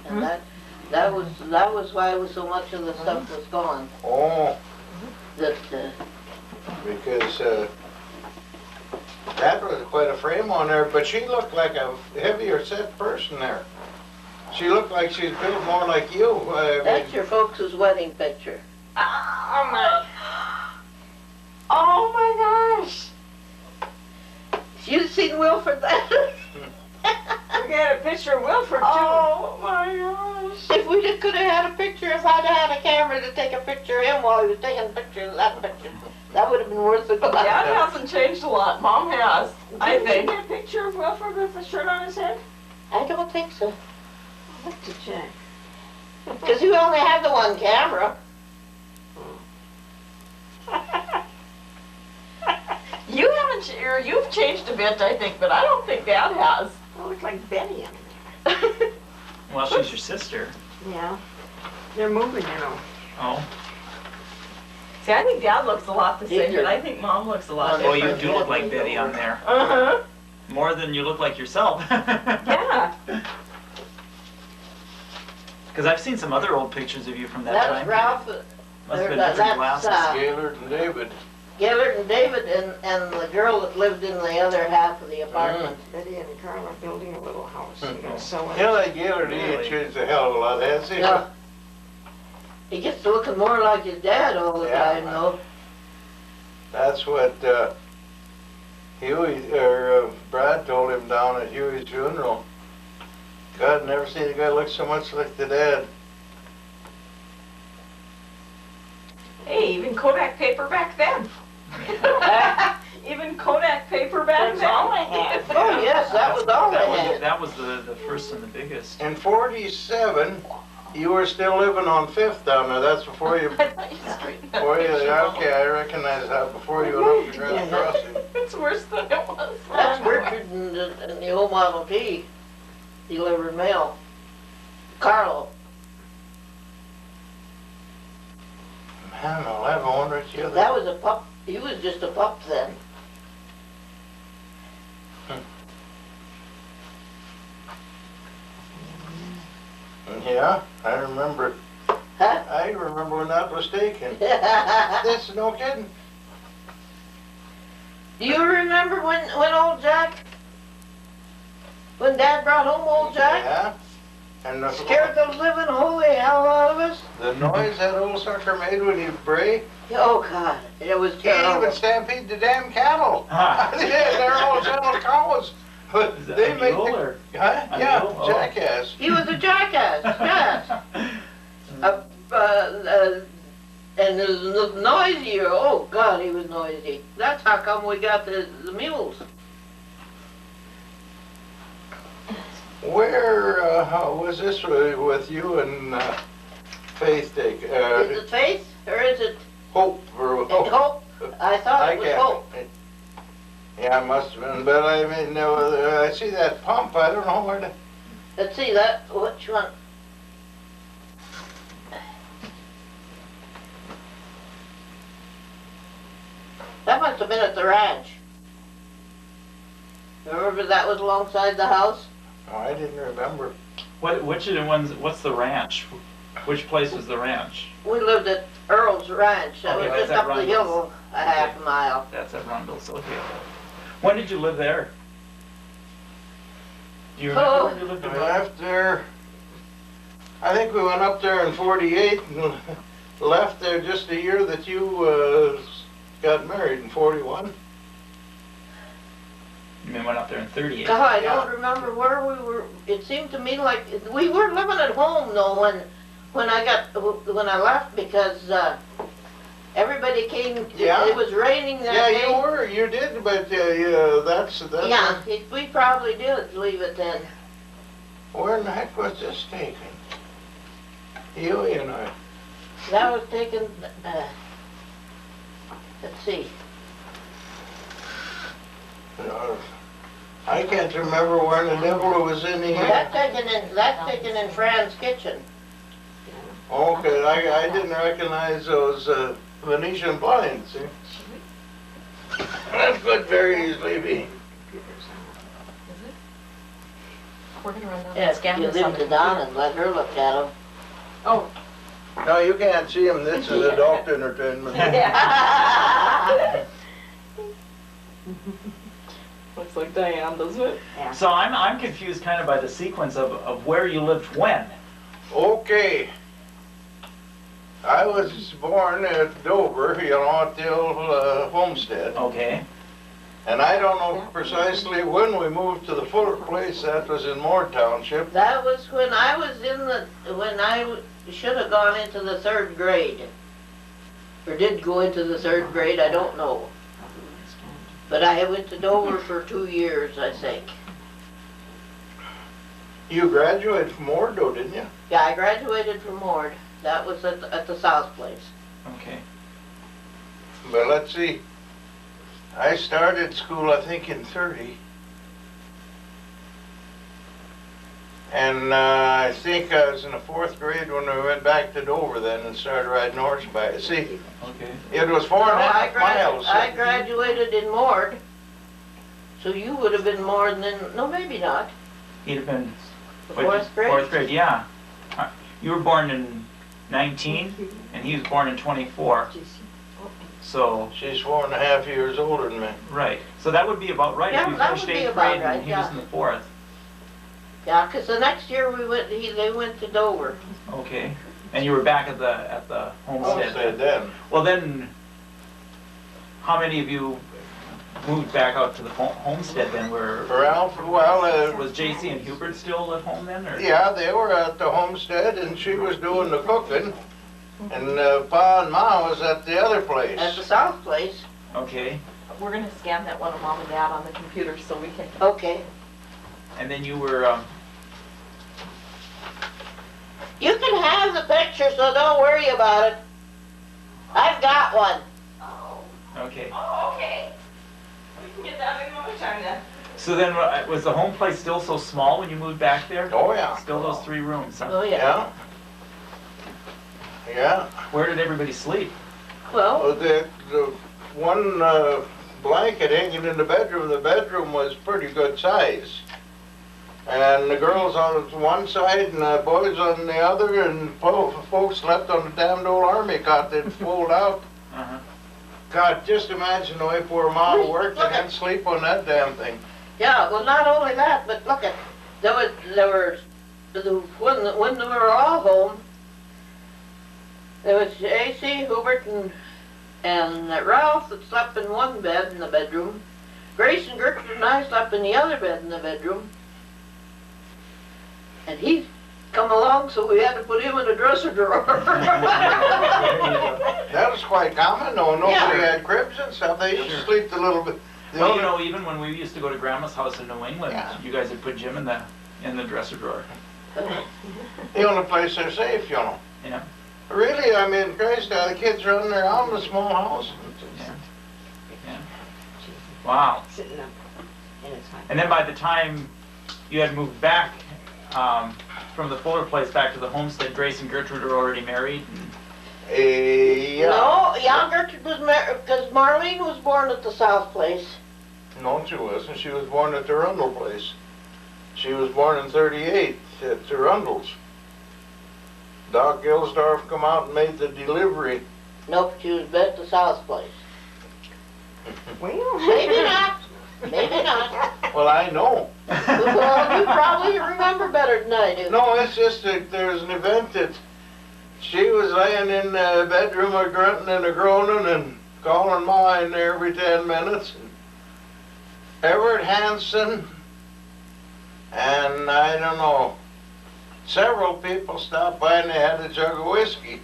and that was why so much of the stuff was gone. Oh, That because that was quite a frame on there, but she looked like a heavier set person there. She looked like she was built more like you. that's your folks' wedding picture. Oh my. Oh my gosh. You've seen Wilford then? We got a picture of Wilford too. Oh my gosh. If we could have had a picture, if I'd had a camera to take a picture of him while he was taking pictures of that picture, that would have been worth the glass. Dad hasn't changed a lot. Mom has. I think. Did you get a picture of Wilford with a shirt on his head? I don't think so. I'll have to check. Because you only had the one camera. You haven't, or you've changed a bit, I think, but I don't think Dad has. I look like Betty in there. Well, she's your sister. Yeah. They're moving, you know. Oh. See, I think Dad looks a lot the same, Did but you? I think Mom looks a lot Well, different. you do look like Betty on there. Uh-huh. More than you look like yourself. Yeah. Because I've seen some other old pictures of you from that That's time. Ralph, Must have been that's, different glasses. Gaylord and David. Gellert and David and the girl that lived in the other half of the apartment. Betty and Carl are building a little house. They're gonna sell it. You know that Gaylord, he ain't changed a hell of a lot, has he? No. He gets to looking more like his dad all the Yeah. time, though. That's what Huey, Brad told him down at Huey's funeral. God, never seen a guy look so much like the dad. Hey, even Kodak paper back then. Even Kodak paper back That's then. all I had. Oh, yes, that was all That I was, had. that was the first and the biggest. In 47, you were still living on 5th down there. That's before you, I thought you straightened that before you, picture out. okay, I recognize that before you went up to Grand Crossing. It's worse than it was. That's Richard and the old Model T delivered mail. Carlo. Man alive, I wonder if you That was a pup. He was just a pup then. Yeah, I remember. Huh? I remember when that was taken. Do This is no kidding. you remember when old Jack, when Dad brought home old Jack? Yeah. And the, Scared the living holy hell out of us? the noise that old sucker made when he'd bray. Oh God, it was He didn't terrible. even stampede the damn cattle. Ah. They're all gentle cows. But Is that they a make mule the, or? huh? A Yeah, mule? Oh. jackass. He was a jackass, yes. And the noisier, oh God, he was noisy. That's how come we got the mules. Where how was this with you and Faith take? Is it Faith or is it Hope or Hope? I thought it was can't- Hope. Yeah, it must have been. But I mean, I see that pump. I don't know where to. Let's see that. Which one? That must have been at the ranch. Remember that was alongside the house? Oh, I didn't remember. Which of the ones? What's the ranch? Which place was the ranch? We lived at Earl's Ranch. That Okay, was just that's up at the hill a half a mile. That's at Rundle's. Okay. When did you live there? Do you remember Oh. when you lived We in left there. I think we went up there in '48 and left there just a year that you got married in '41. You went up there in 38. God, I Yeah. don't remember where we were. It seemed to me like we were living at home though when I left because everybody came. Yeah. It was raining that Yeah, day. you were. You did, but yeah, that's. Yeah, we probably did leave it then. Where in the heck was this taken? Huey and I. That was taken. Let's see. I can't remember where the devil was in the. That's taken in Fran's kitchen. Okay, I didn't recognize those Venetian blinds. See? That could very easily be. we're gonna run down Yeah, and scan you this on leave the it down computer. and let her look at them. Oh. No, you can't see him. This is adult entertainment. Yeah. Looks like Diane, doesn't it? So I'm confused kind of by the sequence of where you lived when. Okay. I was born at Dover, you know, at the old homestead. Okay. And I don't know precisely when we moved to the Fuller place. That was in Moore Township. That was when I was when I should have gone into the 3rd grade. Or did go into the 3rd grade, I don't know. But I went to Dover for 2 years, I think. You graduated from Moore, though, didn't you? Yeah, I graduated from Ord. That was at the South Place. Okay. But let's see. I started school, I think, in 30. And I think I was in the 4th grade when we went back to Dover then and started riding horseback. See, Okay. it was 4.5 miles. I graduated in Mord. So you would have been more than, no, maybe not. He'd have been The what, 4th grade? 4th grade, yeah. You were born in 19, and he was born in 24. So, She's 4.5 years older than me. right. So that would be about right. Yeah, if you that finished would be 8th about grade right, and he was yeah. in the 4th. Yeah, 'cause the next year they went to Dover. Okay. And you were back at the homestead. Homestead then. Well then, how many of you moved back out to the homestead then? Was JC and Hubert still at home then? Or? Yeah, they were at the homestead and she was doing the cooking. And Pa and Ma was at the other place. At the South Place. Okay. We're gonna scan that one of Mom and Dad on the computer so we can. Okay. And then you were, You can have the picture, so don't worry about it. I've got one. okay. Oh, okay. We can get that another time then. So then, was the home place still so small when you moved back there? Oh, yeah. Still those 3 rooms, huh? Oh, yeah. Yeah. Yeah. Where did everybody sleep? Well, The one blanket hanging in the bedroom was pretty good size. And the girls on one side and the boys on the other, and folks slept on the damned old army cot they'd fold out. Uh-huh. God, just imagine the way poor Mom worked and had sleep on that damn thing. yeah, well, not only that, but look at, when they were all home, there was AC, Hubert, and Ralph that slept in one bed in the bedroom. Grace and Gertrude and I slept in the other bed in the bedroom. And he come along, so we had to put him in a dresser drawer. That was quite common, though. Nobody Yeah. had cribs and stuff. They used to sleep a little bit. Well, you know, even when we used to go to Grandma's house in New England, Yeah. you guys would put Jim in the dresser drawer. The only place they're safe, you know. Yeah. Really, I mean, Christ, the kids running around in a small house. Yeah. Yeah. Wow. Sitting up in his hut. And then by the time you had moved back from the Fuller place back to the homestead, Grace and Gertrude were already married. Yeah. No, yeah, Gertrude was married, because Marlene was born at the South Place. No, she wasn't. She was born at the Rundle place. She was born in 38 at the Rundles. Doc Gilsdorf come out and made the delivery. Nope, she was at the South Place. Well, Maybe not, maybe not. Well, I know. Well, you probably remember better than I do. No, it's just that there's an event that she was laying in the bedroom a grunting and a groaning and calling Ma in there every 10 minutes. Everett Hansen and I don't know, several people stopped by and they had a jug of whiskey.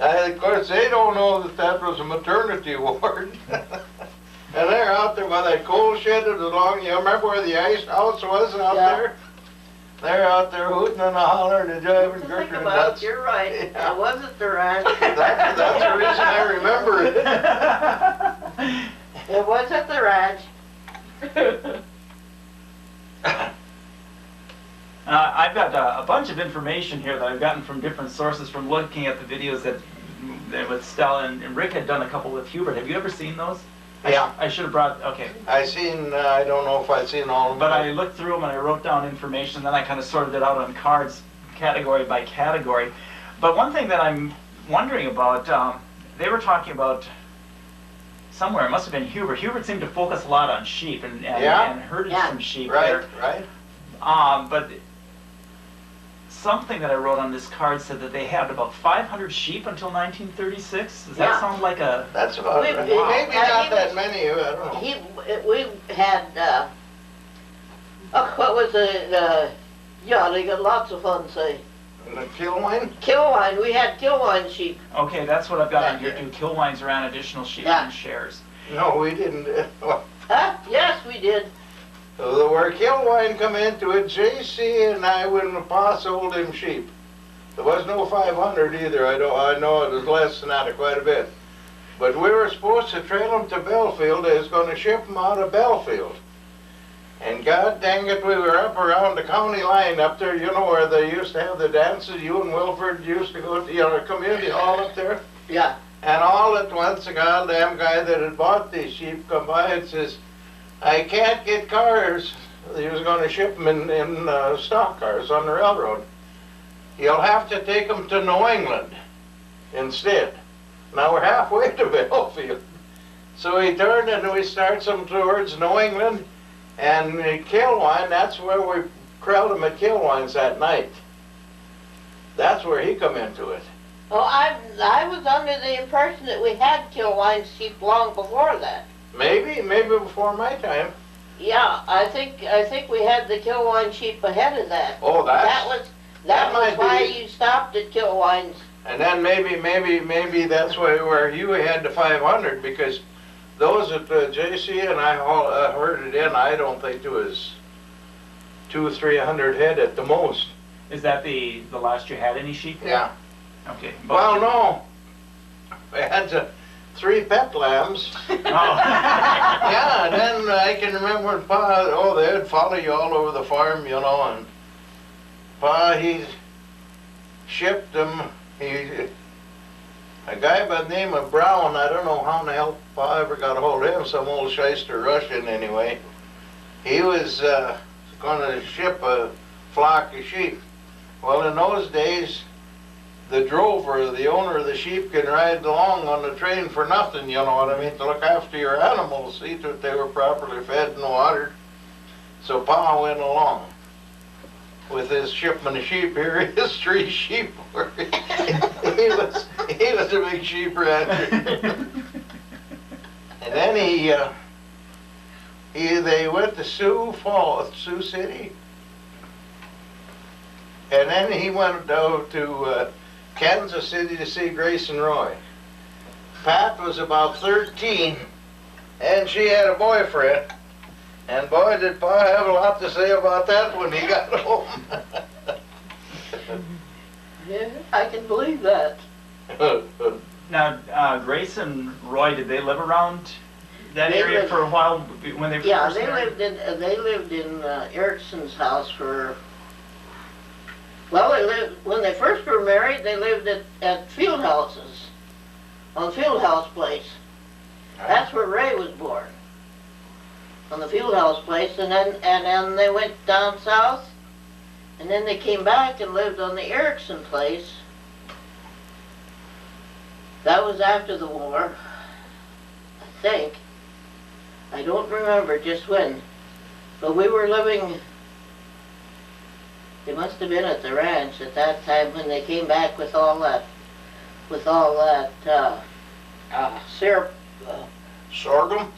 Of course, they don't know that that was a maternity ward. And they're out there by that coal shed that was along, you remember where the ice house was out Yeah. there? They're out there hooting and hollering and jiving. Think Gertrude about nuts. it, you're right. Yeah. I wasn't the ranch. That's the reason I remember it. It was at the ranch. I've got a bunch of information here that I've gotten from different sources from looking at the videos that with Stella and Rick had done a couple with Hubert. Have you ever seen those? Yeah. I should have brought, okay. I seen, I don't know if I seen all of them. But I looked through them and I wrote down information, then I kind of sorted it out on cards, category by category. But one thing that I'm wondering about, they were talking about somewhere, it must have been Hubert. Hubert seemed to focus a lot on sheep and herded Yeah. some sheep Right, there. right. But something that I wrote on this card said that they had about 500 sheep until 1936. Does that Yeah. sound like a... That's about We- right. we- Maybe uh, not he that was- many, I don't know. We had, what was it, yeah, they got lots of fun, say. The Kilwine? Kilwine, we had Kilwine sheep. Okay, that's what I've got on here too. Kilwines ran additional sheep Yeah. and shares. No, we didn't. Well, Huh? Yes, we did. where Kilwine come into it, J.C. and I, when my pa sold him sheep. There was no 500 either. I know it was less than that, quite a bit. But we were supposed to trail them to Belfield. They was going to ship them out of Belfield. And God dang it, we were up around the county line up there, you know, where they used to have the dances. You and Wilford used to go to, you know, community hall up there. Yeah. And all at once, the goddamn guy that had bought these sheep come by and says, I can't get cars. He was going to ship them in stock cars on the railroad. You'll have to take them to New England instead. Now we're halfway to Belfield. So he turned and we started them towards New England. And Kilwine, that's where we crowd him at Kilwine's that night. That's where he come into it. Oh, I was under the impression that we had Kilwine sheep long before that. Maybe before my time. Yeah, I think we had the Kilwine sheep ahead of that. Oh, That that was might why be. you stopped at Kilwine's. And then maybe that's where you had the 500, because those that J.C. and I herded in, I don't think there was 200 or 300 head at the most. Is that the last you had any sheep? Yeah. Okay. Well, no. We had 3 pet lambs. Oh. Yeah, and then I can remember when Pa, they'd follow you all over the farm, you know, and Pa, he shipped them. A guy by the name of Brown, I don't know how in the hell Pa ever got a hold of him, some old shyster Russian anyway. He was going to ship a flock of sheep. Well, in those days, the drover, the owner of the sheep, can ride along on the train for nothing, you know what I mean, to look after your animals, see that they were properly fed and watered. So Pa went along with his shipment of sheep. Here his 3 sheep were. he was a big sheep rancher. And then they went to Sioux City. And then he went down to Kansas City to see Grace and Roy. Pat was about 13, and she had a boyfriend. And boy, did Pa have a lot to say about that when he got home. Yeah, I can believe that. Now, Grace and Roy, did they live around that They area lived- for a while when they Yeah, first they married? lived in Erickson's house for. Well, when they first were married. They lived at Field Houses, on Field House Place. That's where Ray was born, on the Field House Place, and then they went down south, and then they came back and lived on the Erickson Place. That was after the war, I think. I don't remember just when, but we were living. They must have been at the ranch at that time when they came back with all that syrup, Sorghum,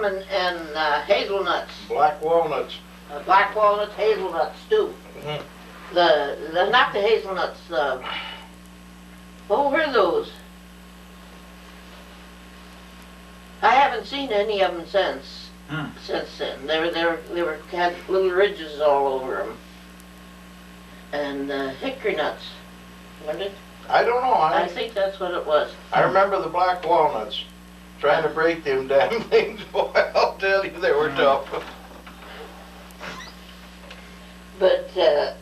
and hazelnuts, black walnuts. black walnuts, hazelnuts too. Mhm. The not the hazelnuts. What were those? I haven't seen any of them since then. They were had little ridges all over them. And hickory nuts, weren't it? I don't know. I think that's what it was. I remember the black walnuts. Trying to break them damn things, boy, I'll tell you, they were tough. But then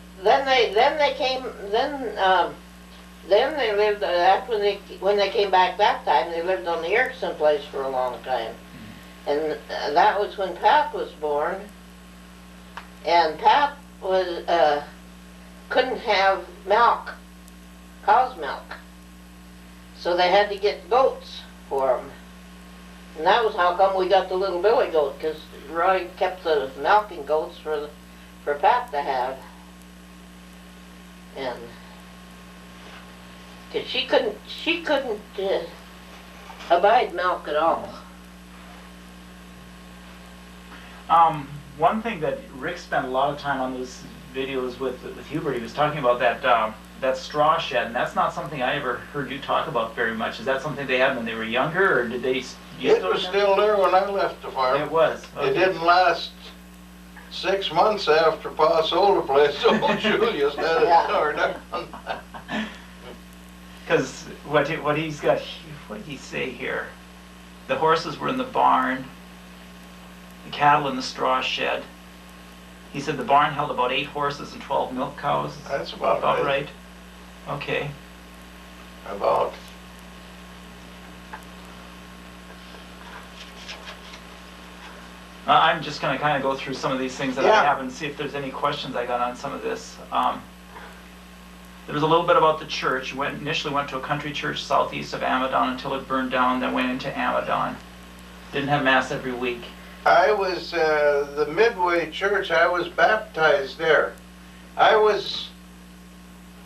they lived when they came back that time. They lived on the Erickson place for a long time. And that was when Pap was born. And Pap was, couldn't have milk, cow's milk. So they had to get goats for him. And that was how come we got the little billy goat, because Roy kept the milking goats for Pap to have. And cause she couldn't abide milk at all. One thing that Rick spent a lot of time on those videos with Hubert, he was talking about that straw shed, and that's not something I ever heard you talk about very much. Is that something they had when they were younger, or did they? It was still there when I left the farm. It was. Okay. It didn't last 6 months after Pa sold the place, so Julius had it torn down. Because what he's got, what did he say here? The horses were in the barn, the cattle in the straw shed. He said the barn held about 8 horses and 12 milk cows. That's about right. Okay. About. I'm just going to kind of go through some of these things that I have and see if there's any questions I got on some of this. There was a little bit about the church. You initially went to a country church southeast of Amadon until it burned down, then went into Amadon. Didn't have Mass every week. I was, the Midway Church, I was baptized there. I was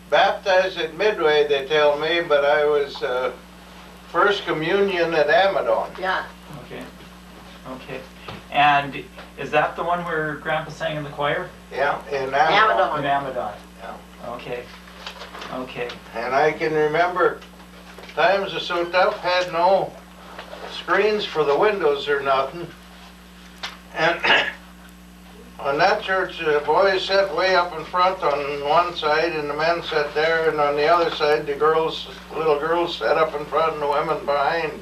baptized at Midway, they tell me, but I was First Communion at Amadon. Yeah. Okay. Okay. And is that the one where Grandpa sang in the choir? Yeah, in Amadon. In Amadon. Yeah. Okay. Okay. And I can remember times are so tough, had no screens for the windows or nothing. And on that church, the boys sat way up in front on one side and the men sat there, and on the other side the girls, little girls sat up in front and the women behind.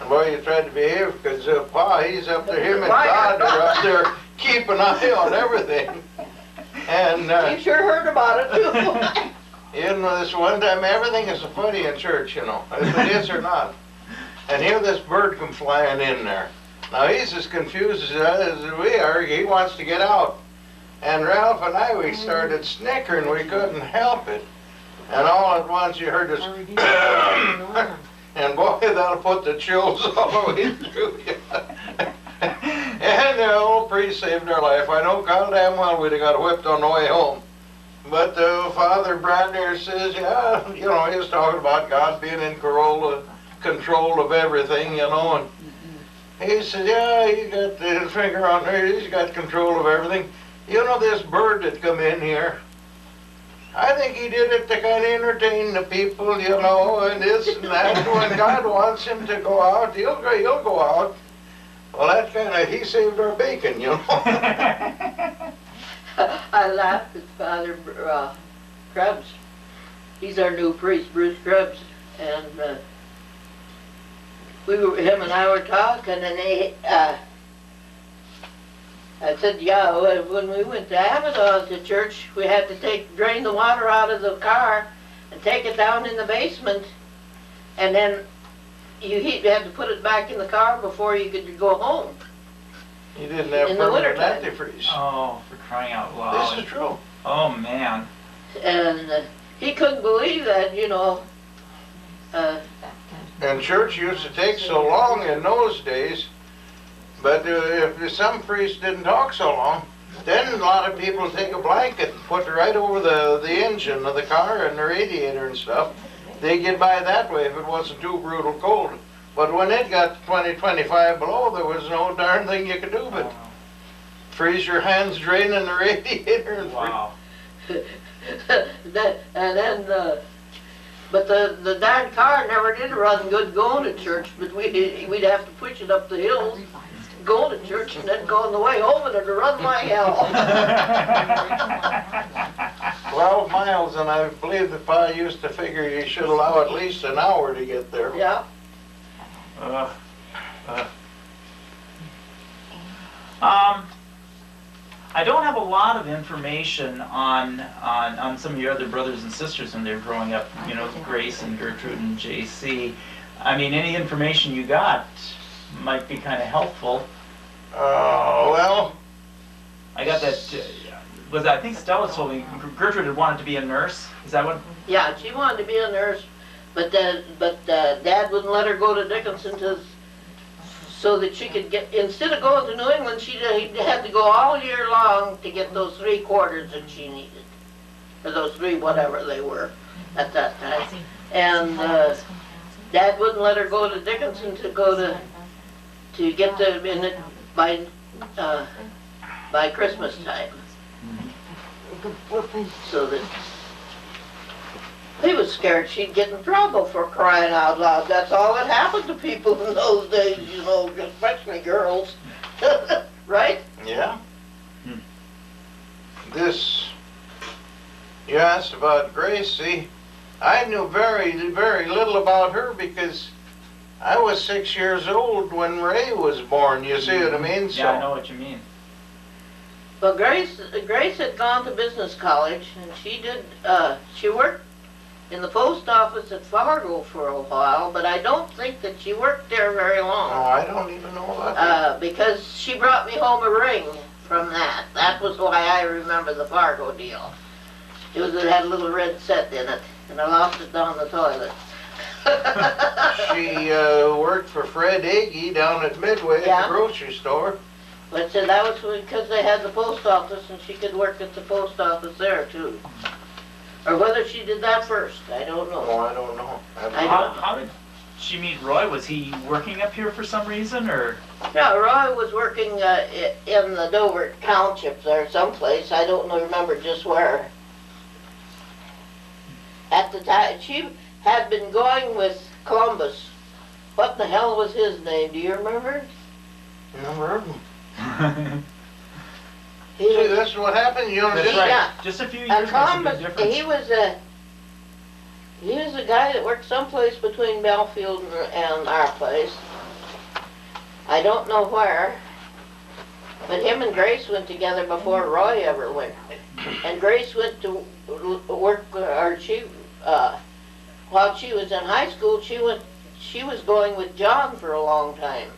And boy, you tried to behave, because Pa, he's up there, him and God are up there keeping an eye on everything. And you sure heard about it too. you know, this one time, everything is funny in church, you know, if it is or not. And here this bird come flying in there. Now he's as confused as we are. He wants to get out. And Ralph and I, we started snickering. We couldn't help it. And all at once you heard this, and boy, that'll put the chills all the way through you. And the old priest saved our life. I know goddamn well we'd have got whipped on the way home. But Father Bradner says, yeah, you know, he was talking about God being in control of everything, you know, and he said, yeah, he got his finger on there, he's got control of everything. You know this bird that come in here? I think he did it to kind of entertain the people, you know, and this and that. When God wants him to go out, he'll go out. Well, that kind of, he saved our bacon, you know. I laughed at Father Krebs. He's our new priest, Bruce Krebs, and him and I were talking, and I said, yeah, when we went to Amadon to church, we had to drain the water out of the car and take it down in the basement, and then you had to put it back in the car before you could go home. You didn't have in the permanent wintertime. antifreeze. Oh, for crying out loud. This is true. Oh, man. And he couldn't believe that, you know. And church used to take so long in those days, but if some priests didn't talk so long, then a lot of people take a blanket and put it right over the engine of the car and the radiator and stuff. They get by that way if it wasn't too brutal cold. But when it got 20, 25 below, there was no darn thing you could do but freeze your hands draining the radiator. And wow. But the darn car never did run good going to church, but we'd have to push it up the hills, go to church, and then go on the way home, and it'd run like hell. 12 miles, and I believe that Pa used to figure you should allow at least an hour to get there. Yeah. I don't have a lot of information on some of your other brothers and sisters when they were growing up, you know, Grace and Gertrude and JC. I mean, any information you got might be kind of helpful. Well, I got that. I think Stella told me Gertrude had wanted to be a nurse. Is that what? Yeah, she wanted to be a nurse, but Dad wouldn't let her go to Dickinson so that she could get, instead of going to New England, she had to go all year long to get those 3 quarters that she needed, or those 3 whatever they were at that time. And Dad wouldn't let her go to Dickinson to get them in it by Christmas time. So that he was scared she'd get in trouble for crying out loud. That's all that happened to people in those days, you know, especially girls. Right? yeah. You asked about Gracie. I knew very, very little about her because I was 6 years old when Ray was born. You see what I mean? Yeah, I know what you mean. Well, Grace had gone to business college, and she worked in the post office at Fargo for a while, but I don't think that she worked there very Oh, long. I don't even know about that. Because she brought me home a ring from that. That was why I remember the Fargo deal. It had a little red set in it, and I lost it down the toilet. She worked for Fred Agee down at Midway at Yeah. the grocery store. But that was because they had the post office, and she could work at the post office there too. Or whether she did that first, I don't know. Oh, I don't know. How did she meet Roy? Was he working up here for some reason, or? Yeah, Roy was working in the Dover Township there someplace. I don't remember just where. At the time, she had been going with Columbus. What the hell was his name? Do you remember? Never heard of him. He See, was, this is what happened. You know, That's just right. Yeah. Just a few years and makes a Columbus, big difference. he was a guy that worked someplace between Belfield and our place. I don't know where. But him and Grace went together before Roy ever went. And Grace went to work, or while she was in high school, she was going with John for a long time.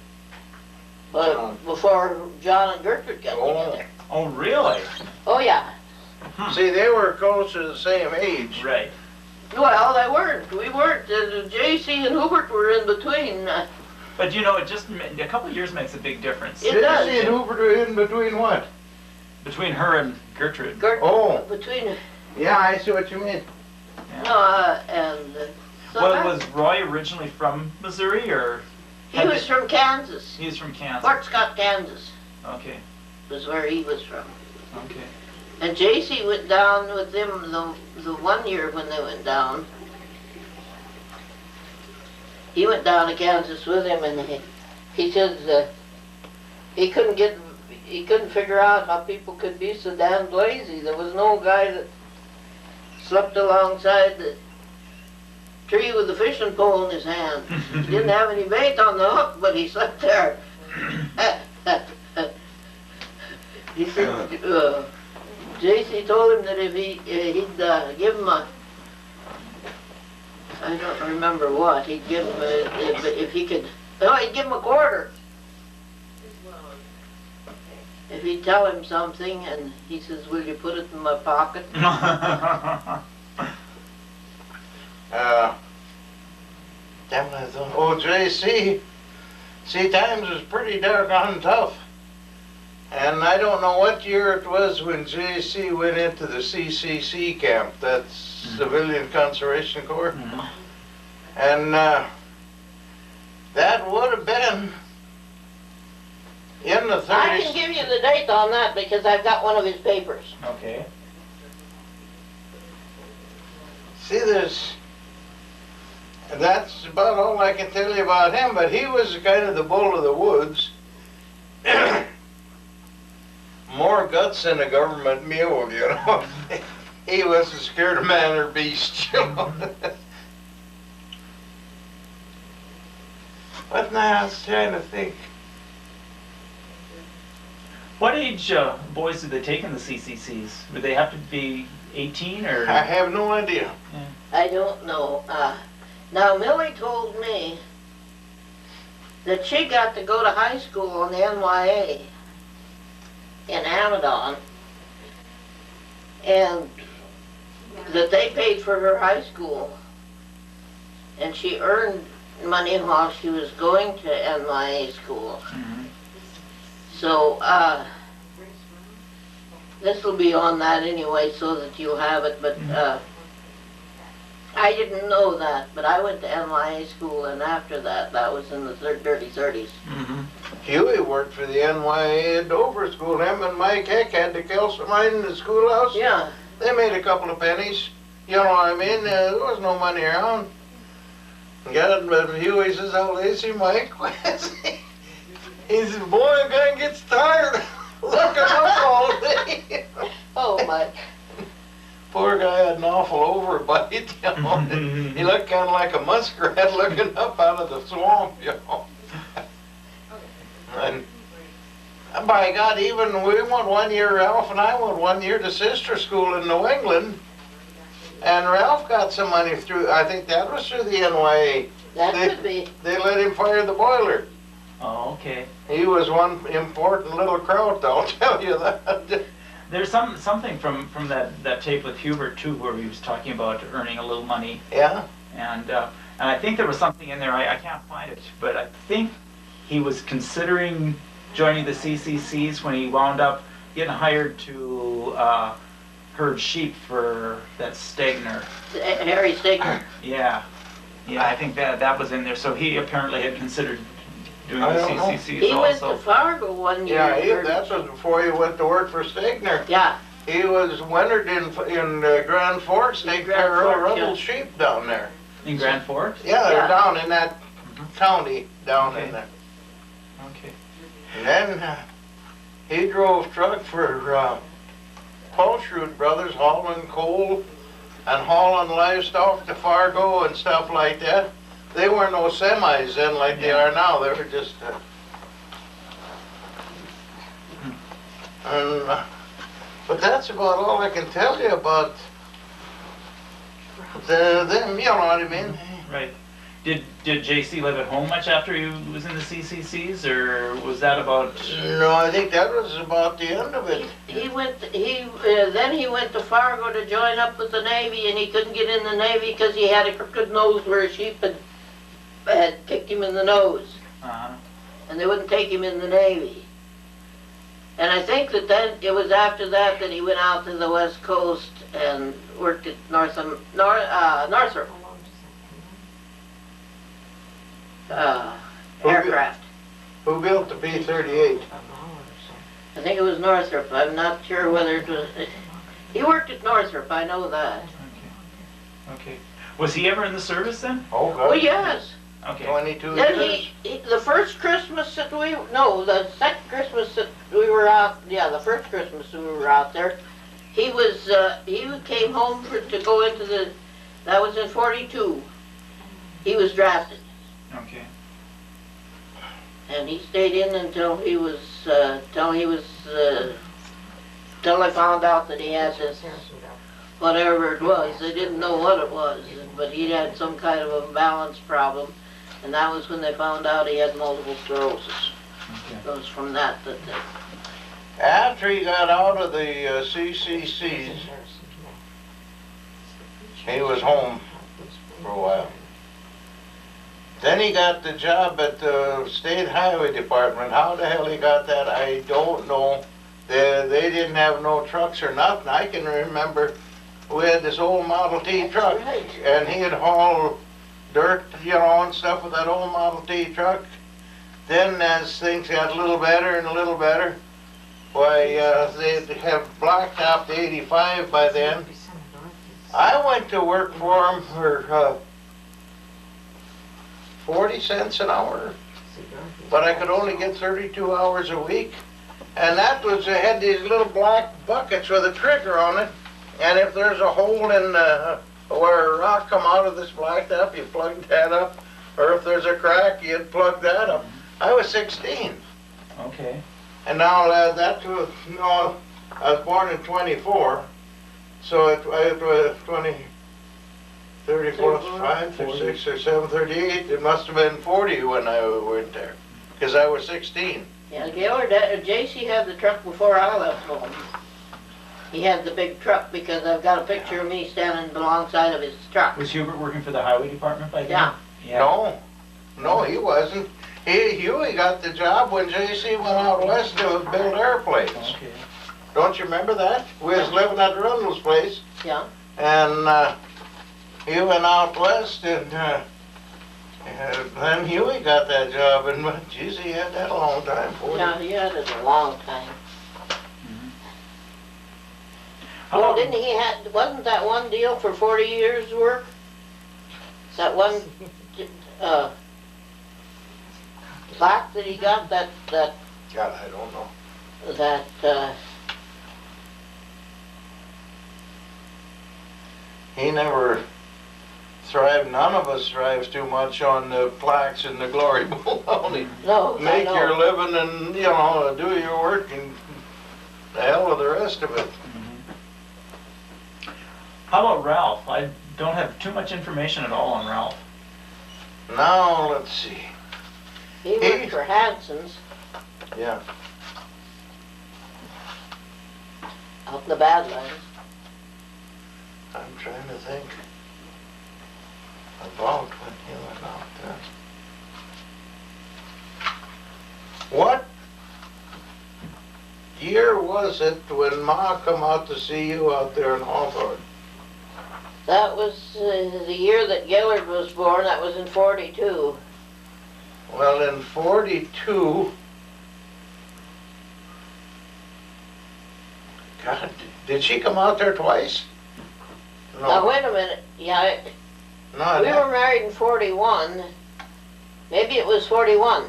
But John. before John and Gertrude got together. Oh, really? Oh yeah. see, they were close to the same age. Right. Well, they weren't. We weren't. J.C. and Hubert were in between. But you know, a couple of years makes a big difference It does. Did you see Hubert were in between what? between her and Gertrude. Oh, Between yeah, I see what you mean. so Well, was Roy originally from Missouri, or he was from Kansas. he's from Kansas? Fort Scott, Kansas Okay. was where he was from. Okay. And J.C. went down with them the 1 year when they went down. He went down to Kansas with him, and he says he couldn't figure out how people could be so damn lazy. There was no guy that slept alongside the tree with the fishing pole in his hand. He didn't have any bait on the hook, but he slept there. He said, J.C. told him that if he'd give him I don't remember what, he'd give him, if he could, he'd give him a quarter. If he'd tell him something, and he says, will you put it in my pocket? Damn, I thought, oh, J.C. See, times was pretty doggone tough. And I don't know what year it was when J.C. went into the CCC camp, that's Civilian Conservation Corps. And that would have been in the 30s. I can give you the date on that because I've got one of his papers. Okay. See, that's about all I can tell you about him, but he was kind of the bull of the woods. More guts than a government mule, you know. He wasn't scared of man or beast, you know. But now I was trying to think. What age boys did they take in the CCCs? Would they have to be 18 or? I have no idea. I don't know. Now, Millie told me that she got to go to high school on the NYA in Amadon, and that they paid for her high school, and she earned money while she was going to NYA school. Mhm. So, this will be on that anyway, so that you'll have it, but, I didn't know that, but I went to NYA school, and after that, that was in the dirty 30s. Mhm. Huey worked for the NYA at Dover School. Him and Mike Heck had to kill somebody in the schoolhouse. Yeah, They made a couple of pennies. You know what I mean? There was no money around. God, but Huey says, how lazy Mike was. He says, boy, a guy gets tired looking up all day. oh my, Poor guy had an awful overbite, you know. He looked kind of like a muskrat looking up out of the swamp, you know. And by God, even we went one year, Ralph and I went one year to sister school in New England, and Ralph got some money through, I think that was through the NYA. that They- could be. They let him fire the boiler. Oh, okay. He was one important little kraut, I'll tell you that. There's something from that tape with Hubert too, where he was talking about earning a little money, Yeah? and I think there was something in there. I can't find it, but I think he was considering joining the CCCs when he wound up getting hired to herd sheep for that Stegner. Harry Stegner. Yeah, I think that was in there. So he apparently had considered doing I the don't know. CCCs He went also. to Fargo one year. Yeah, that was before he went to work for Stegner. Yeah, He was wintered in Grand Forks. They Grand carry Forks, rubble yeah. sheep down there. In Grand Forks? Yeah, they're Yeah. down in that county down Okay. in there. Okay. And then he drove truck for Paulshrud Brothers, hauling coal and hauling livestock to Fargo and stuff like that. They weren't no semis then like they are now. They were just. But that's about all I can tell you about them. You know what I mean? Right. Did JC live at home much after he was in the CCCs, or was that about? No, I think that was about the end of it. then he went to Fargo to join up with the Navy, and he couldn't get in the Navy because he had a crooked nose where a sheep had kicked him in the nose, and they wouldn't take him in the Navy. And I think that then it was after that that he went out to the West Coast and worked at Northrop aircraft. Who built the B-38? I think it was Northrop. I'm not sure whether it was. He worked at Northrop. I know that. Okay. Was he ever in the service then? Oh, Oh God. yes. Okay. 22 Then years. the first Christmas that the second Christmas that we were out, the first Christmas we were out there, he came home to go into that was in 42. He was drafted, Okay. and he stayed in until I found out that he had this, whatever it was. They didn't know what it was, but he had some kind of a balance problem. And that was when they found out he had multiple sclerosis. Okay. It was from that After he got out of the CCCs, he was home for a while. Then he got the job at the State Highway Department. How the hell he got that, I don't know. They didn't have no trucks or nothing. I can remember we had this old Model T truck, right. and he'd haul dirt, and stuff with that old Model T truck. Then as things got a little better and a little better, why, they'd have blacktop the 85 by then. I went to work for him for 40 cents an hour, but I could only get 32 hours a week. And that was, they had these little black buckets with a trigger on it, and if there's a hole in where a rock come out of this blacktop, you plug that up, or if there's a crack, you'd plug that up. I was 16, Okay. and now that was, I was born in 24, so it was 34, 5, 36, or 7, 38. It must have been 40 when I went there, because I was 16. Yeah, Gaylord, J.C. had the truck before I left home. He had the big truck because I've got a picture of me standing alongside of his truck. Was Hubert working for the highway department by then? Yeah. No, no, he wasn't. Huey got the job when J.C. went out west to build airplanes. Okay. Don't you remember that? We was living at Rundle's place, Yeah. and he went out west, and then Huey got that job, and geez, he had that a long time for it. Yeah, he had it a long time. How Well, about- didn't he wasn't that one deal for 40 years' work? That one, plaque that he got, that, God, I don't know. He never thrived, none of us thrives too much on the plaques in the glory bowl. Only no, I make know. your living and, you know, do your work and the hell with the rest of it. How about Ralph? I don't have too much information at all on Ralph. Now, let's see. He worked for Hanson's Yeah, out in the Badlands. I'm trying to think about when he went out there. What year was it when Ma come out to see you out there in Hawthorne? That was the year that Gaylord was born. That was in 42. Well, in 42, God, did she come out there twice? Now, wait a minute. Yeah, No, we were married in 41. Maybe it was 41.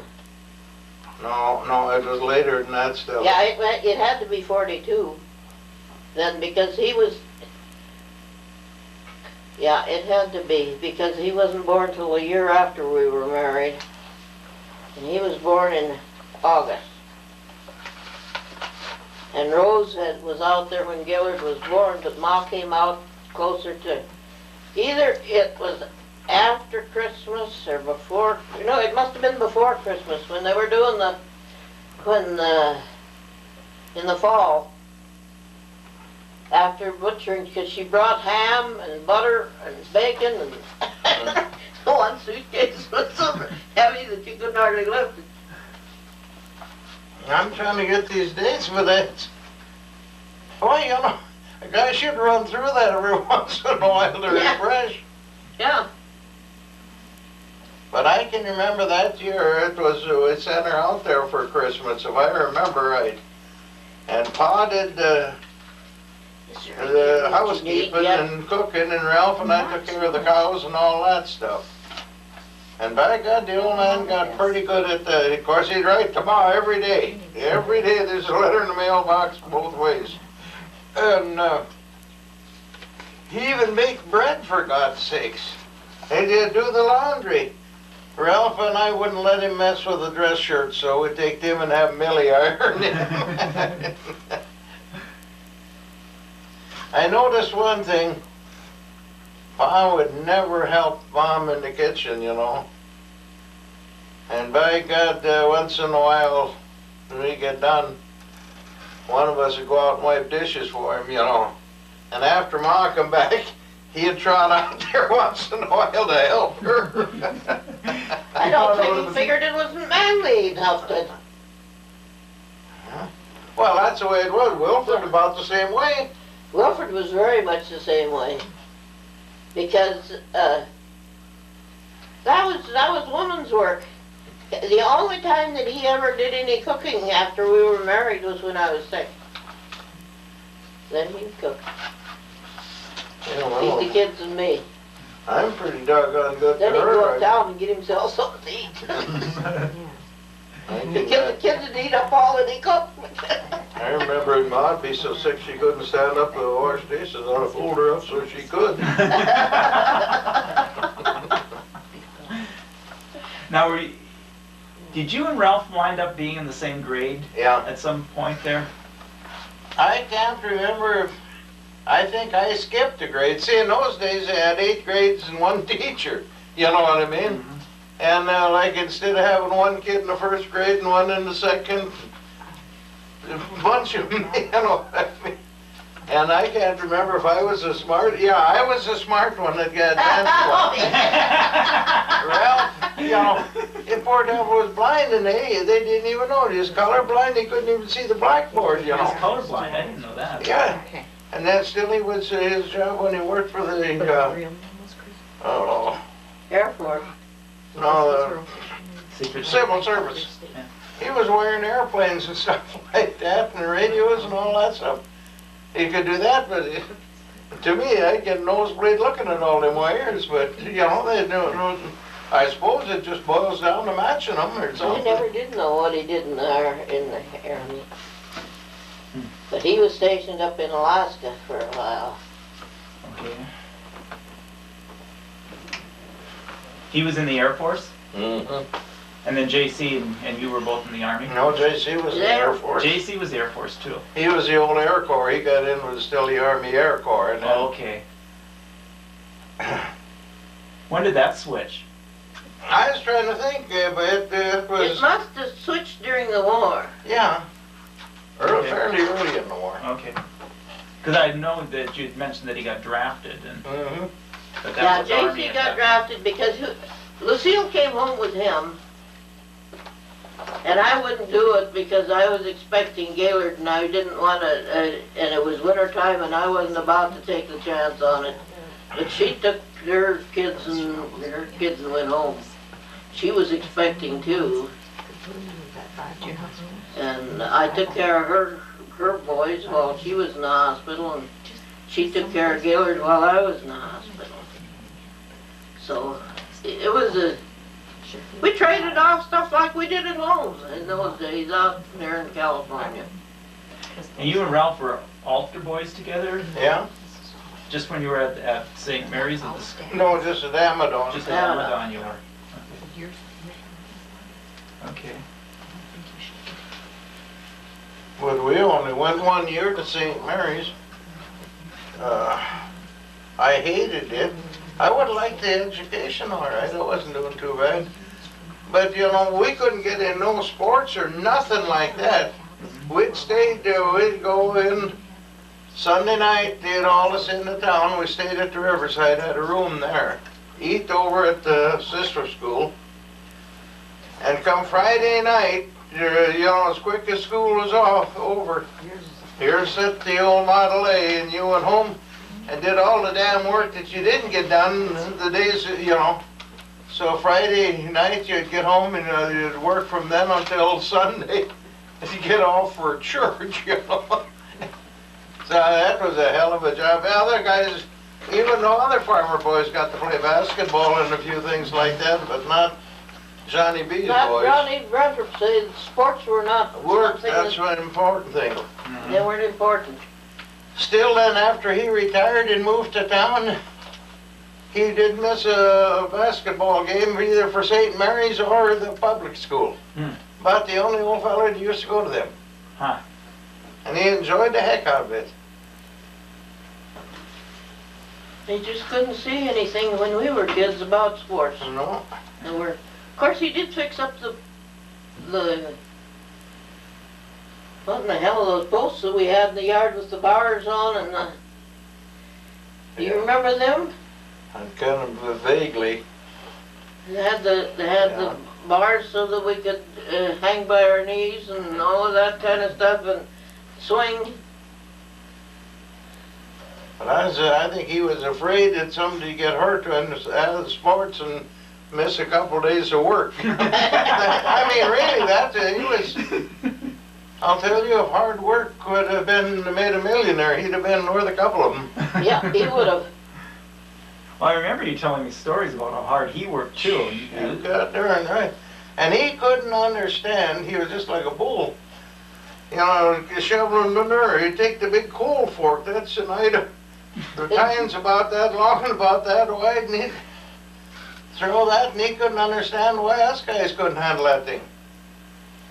no, it was later than that still. Yeah, it had to be 42 then, because he was, yeah, it had to be, because he wasn't born till a year after we were married. And he was born in August. And Rose was out there when Gaylord was born, but Ma came out closer to, either it was after Christmas or before, no, it must have been before Christmas when they were doing in the fall, after butchering, because she brought ham and butter and bacon and one suitcase was so heavy that you couldn't hardly lift it. I'm trying to get these dates for that. Boy, you know, a guy should run through that every once in a while to Yeah. refresh. Yeah, But I can remember that year, it was, we sent her out there for Christmas, if I remember right. And Pa did the housekeeping and cooking, and Ralph and I took care of the cows and all that stuff. And by God, the old man got pretty good at the, of course he'd write to Ma every day. Every day there's a letter in the mailbox both ways. And he even baked bread, for God's sakes. And he'd do the laundry. Ralph and I wouldn't let him mess with the dress shirt, so we'd take them and have Millie iron him. I noticed one thing. Pa would never help Mom in the kitchen, you know. And by God, once in a while, when we get done, one of us would go out and wipe dishes for him, you know. And after Ma come back, he'd trot out there once in a while to help her. I don't think he figured it wasn't manly enough to. Well, that's the way it was. Wilfred about the same way. Wilfred was very much the same way. Because that was woman's work. The only time that he ever did any cooking after we were married was when I was sick. Then he'd cook. Yeah, Feed the well, kids and me. I'm pretty doggone good to Then he'd go her. uptown and get himself something to eat. I The can- kids would eat up all that he cooked. I remember Ma'd be so sick she couldn't stand up to wash dishes. I'd pulled her up so she could. Now, did you and Ralph wind up being in the same grade Yeah. at some point there? I can't remember if I think I skipped a grade. See, in those days they had 8 grades and 1 teacher. You know what I mean? And like instead of having 1 kid in the 1st grade and 1 in the 2nd, a bunch of them, you know what I mean? And I can't remember if I was a smart, yeah, I was a smart one that got danced. Well, you know, if poor devil was blind and they didn't even know it. He was colorblind, he couldn't even see the blackboard, you He was know. colorblind, I didn't know that. Yeah, Okay. and that still he was his job when he worked for the, oh, Air Force. no, Secret civil service. He was wiring airplanes and stuff like that, and radios and all that stuff. He could do that, but to me, I'd get a nosebleed looking at all them wires, but, you know, they do. I suppose it just boils down to matching them or I something. never did know what he did in the Army. But he was stationed up in Alaska for a while. Okay. He was in the Air Force, Mhm. and then JC and you were both in the Army? No, JC was in the Air Force. JC was Air Force too. He was the old Air Corps. He got in with still the Army Air Corps. And then, Oh, okay. When did that switch? I was trying to think, but it It was, must have switched during the war. yeah, Okay. fairly early in the war. Okay. Because I know that you'd mentioned that he got drafted, and Mm-hmm. but Yeah, that was Army JC at got that drafted because Lucille came home with him. And I wouldn't do it because I was expecting Gaylord and I didn't want to, and it was winter time and I wasn't about to take the chance on it. But she took her kids and went home. She was expecting too. And I took care of her boys while she was in the hospital, and she took care of Gaylord while I was in the hospital. So it was we traded off stuff like we did at home in those days out there in California. And you and Ralph were altar boys together, Yeah? just when you were at St. Mary's at the school? No, just at Amadon. Just at Ramadan you were? Okay. But we only went 1 year to St. Mary's. I hated it. I would like the education all right. I wasn't doing too bad. But, you know, we couldn't get in no sports or nothing like that. We'd we'd go in Sunday night, they'd all us in the town. We stayed at the Riverside, had a room there. Eat over at the sister school. And come Friday night, you know, as quick as school was over, here sit the old Model A, and you went home and did all the damn work that you didn't get done the days, you know. So Friday night you'd get home and you'd work from then until Sunday to get off for church, you know. So that was a hell of a job. The other guys, even the other farmer boys got to play basketball and a few things like that, but not Johnny B's Not boys. Johnny Brentrup said sports were not Work, something that's an important thing. they weren't important. Still then, after he retired and moved to town, he didn't miss a basketball game either for St. Mary's or the public school. About the only old fella that used to go to them. Huh. And he enjoyed the heck out of it. They just couldn't see anything when we were kids about sports. You know? Of course, he did fix up the what in the hell are those posts that we had in the yard with the bars on and the, do you remember them? And kind of vaguely. They had the bars so that we could hang by our knees and all of that kind of stuff and swing. But I think he was afraid that somebody get hurt out of the sports and miss a couple days of work. I mean, really, he was. I'll tell you, if hard work could have made a millionaire, he'd have been worth a couple of them. Yeah, he would have. Well, I remember you telling me stories about how hard he worked too. You got darn right. And he couldn't understand. He was just like a bull. You know, shoveling manure. He'd take the big coal fork. That's an item. The tine's about that long and about that wide, and he'd throw that, and he couldn't understand why us guys couldn't handle that thing.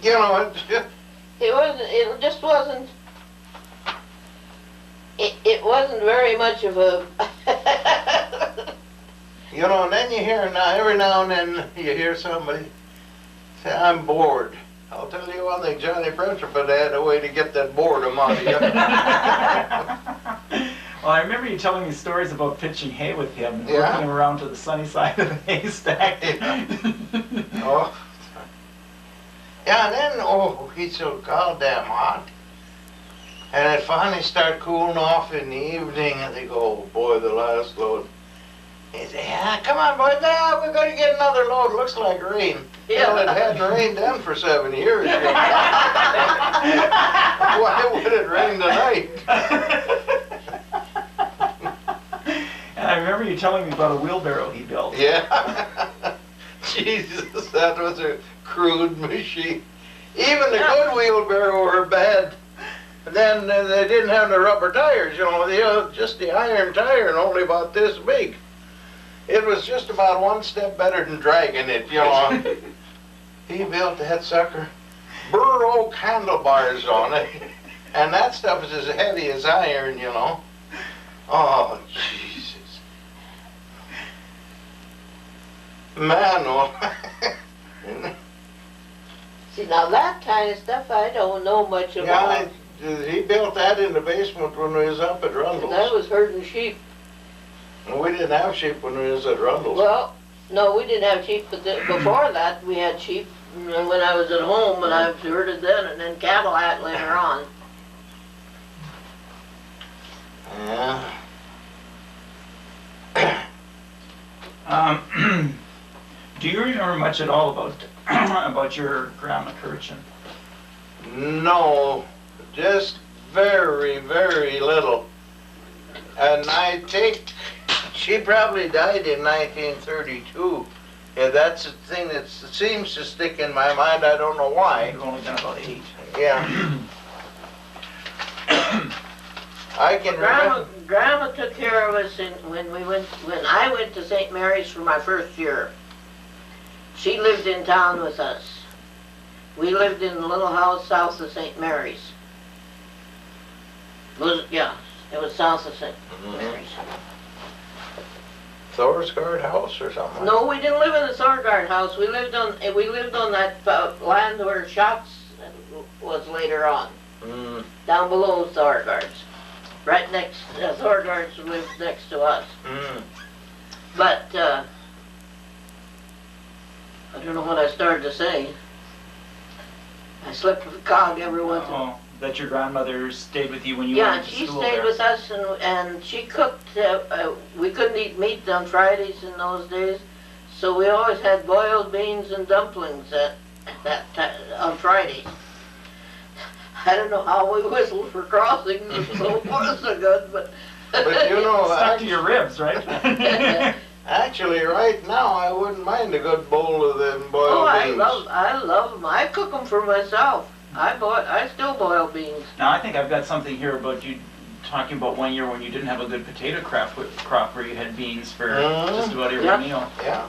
You know, It just wasn't. it wasn't very much of a. You know, and then you hear now, every now and then you hear somebody say, I'm bored. I'll tell you one thing, Johnny Principet had a way to get that boredom out of you. Well, I remember you telling me stories about pitching hay with him and Yeah. working him around to the sunny side of the haystack. Oh. Yeah, and then, oh, he's so goddamn hot. And it finally started cooling off in the evening, and they go, oh boy, the last load. He said, yeah, come on, boys, yeah, we're going to get another load. Looks like rain. Yeah. Well, it hadn't rained then for 7 years. Why would it rain tonight? And I remember you telling me about a wheelbarrow he built. Yeah. Jesus, that was a crude machine. Even the good wheelbarrow were bad. Then they didn't have the rubber tires, you know, just the iron tire and only about this big. It was just about one step better than dragging it, you know. He built that sucker, burr oak handlebars on it, and that stuff is as heavy as iron, you know. Oh, Jesus. Man, oh. See, now that kind of stuff I don't know much about. Yeah, he built that in the basement when we was up at Rundle's. I was herding sheep. And we didn't have sheep when we was at Rundle's. Well, no, we didn't have sheep, but before that we had sheep when I was at home, and I herded then, and then cattle had later on. Yeah. Do you remember much at all about your Grandma Kirchen? No, just very, very little. And I think she probably died in 1932. Yeah, that's the thing that seems to stick in my mind. I don't know why. You've only been about 8. Yeah. I can remember. Grandma took care of us when I went to St. Mary's for my first year. She lived in town with us. We lived in a little house south of St. Mary's. It was south of St. Mary's. Thorsgaard house or something? No, we didn't live in the Thorgard house. We lived on that land where Shots was later on, down below Thorgard's. Right next, Thorgard's lived next to us. But, I don't know what I started to say. I slipped with a cog every once in a while. Oh, that your grandmother stayed with you when you Yeah, went to she school stayed there. with us, and she cooked. We couldn't eat meat on Fridays in those days, so we always had boiled beans and dumplings at that time, on Fridays. I don't know how we whistled for crossings and so forth so good, but. But you know, Stuck to your ribs, right? actually, right now, I wouldn't mind a good bowl of them boiled Oh, beans. I love them. I cook them for myself. I still boil beans. Now, I think I've got something here about you talking about one year when you didn't have a good potato crop where you had beans for just about every Yep. meal. Yeah.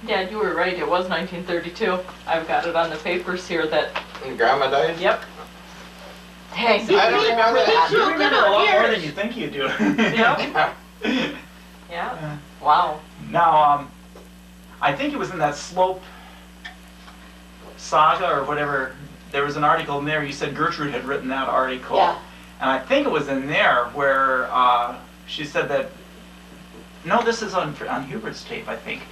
Yeah, you were right, it was 1932. I've got it on the papers here that, And Grandma died? yep. Hey, I don't remember that. You So remember good a lot more years. than you think you do. Yep. Yeah, wow. Now, I think it was in that Slope saga or whatever, there was an article in there, you said Gertrude had written that article. Yeah. And I think it was in there where she said that, no, this is on Hubert's tape, I think,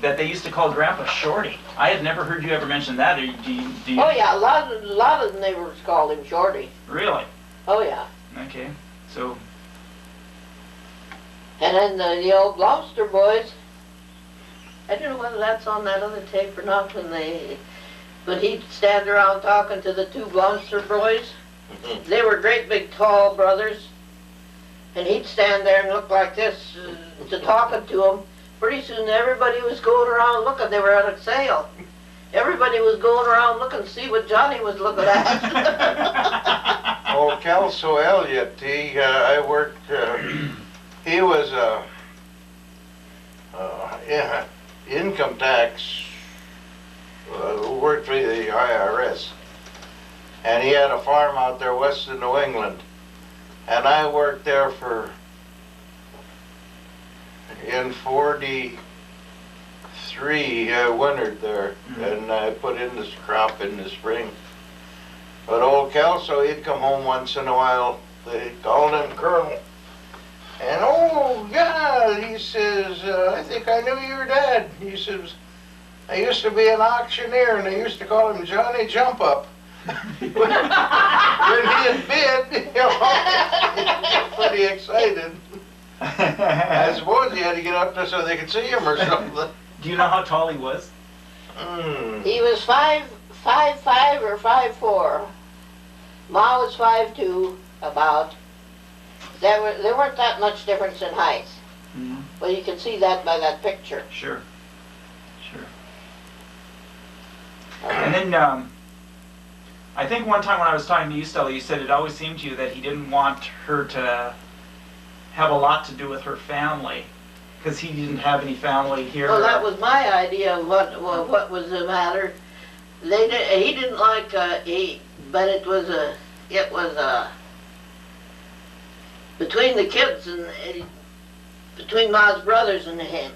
that they used to call Grandpa Shorty. I had never heard you ever mention that. Do you? Oh yeah, a lot of the neighbors called him Shorty. Really? Oh yeah. Okay. So, And then the old Gloucester boys, I don't know whether that's on that other tape or not, but he'd stand around talking to the two Gloucester boys. They were great big tall brothers, and he'd stand there and look like this to talking to them. Pretty soon everybody was going around looking. They were at a sale. Everybody was going around looking to see what Johnny was looking at. Oh, Kelso Elliott, I worked, he was income tax, worked for the IRS. and he had a farm out there west of New England. And I worked there in 43, I wintered there, and I put in this crop in the spring. But old Kelso, he'd come home once in a while. They called him Colonel. And oh God, he says, I think I knew your dad. He says, I used to be an auctioneer, and they used to call him Johnny Jump Up. when he had bid, you know, he got pretty excited. I suppose he had to get up there so they could see him or something. Do you know how tall he was? He was 5'5" or 5'4". Ma was 5'2", about. There weren't that much difference in height. Mm-hmm. Well, you can see that by that picture. Sure. And then, I think one time when I was talking to you, Stella, you said it always seemed to you that he didn't want her to have a lot to do with her family, because he didn't have any family here. Well, that was my idea of what was the matter. He didn't like, but it was between the kids and between Ma's brothers and him.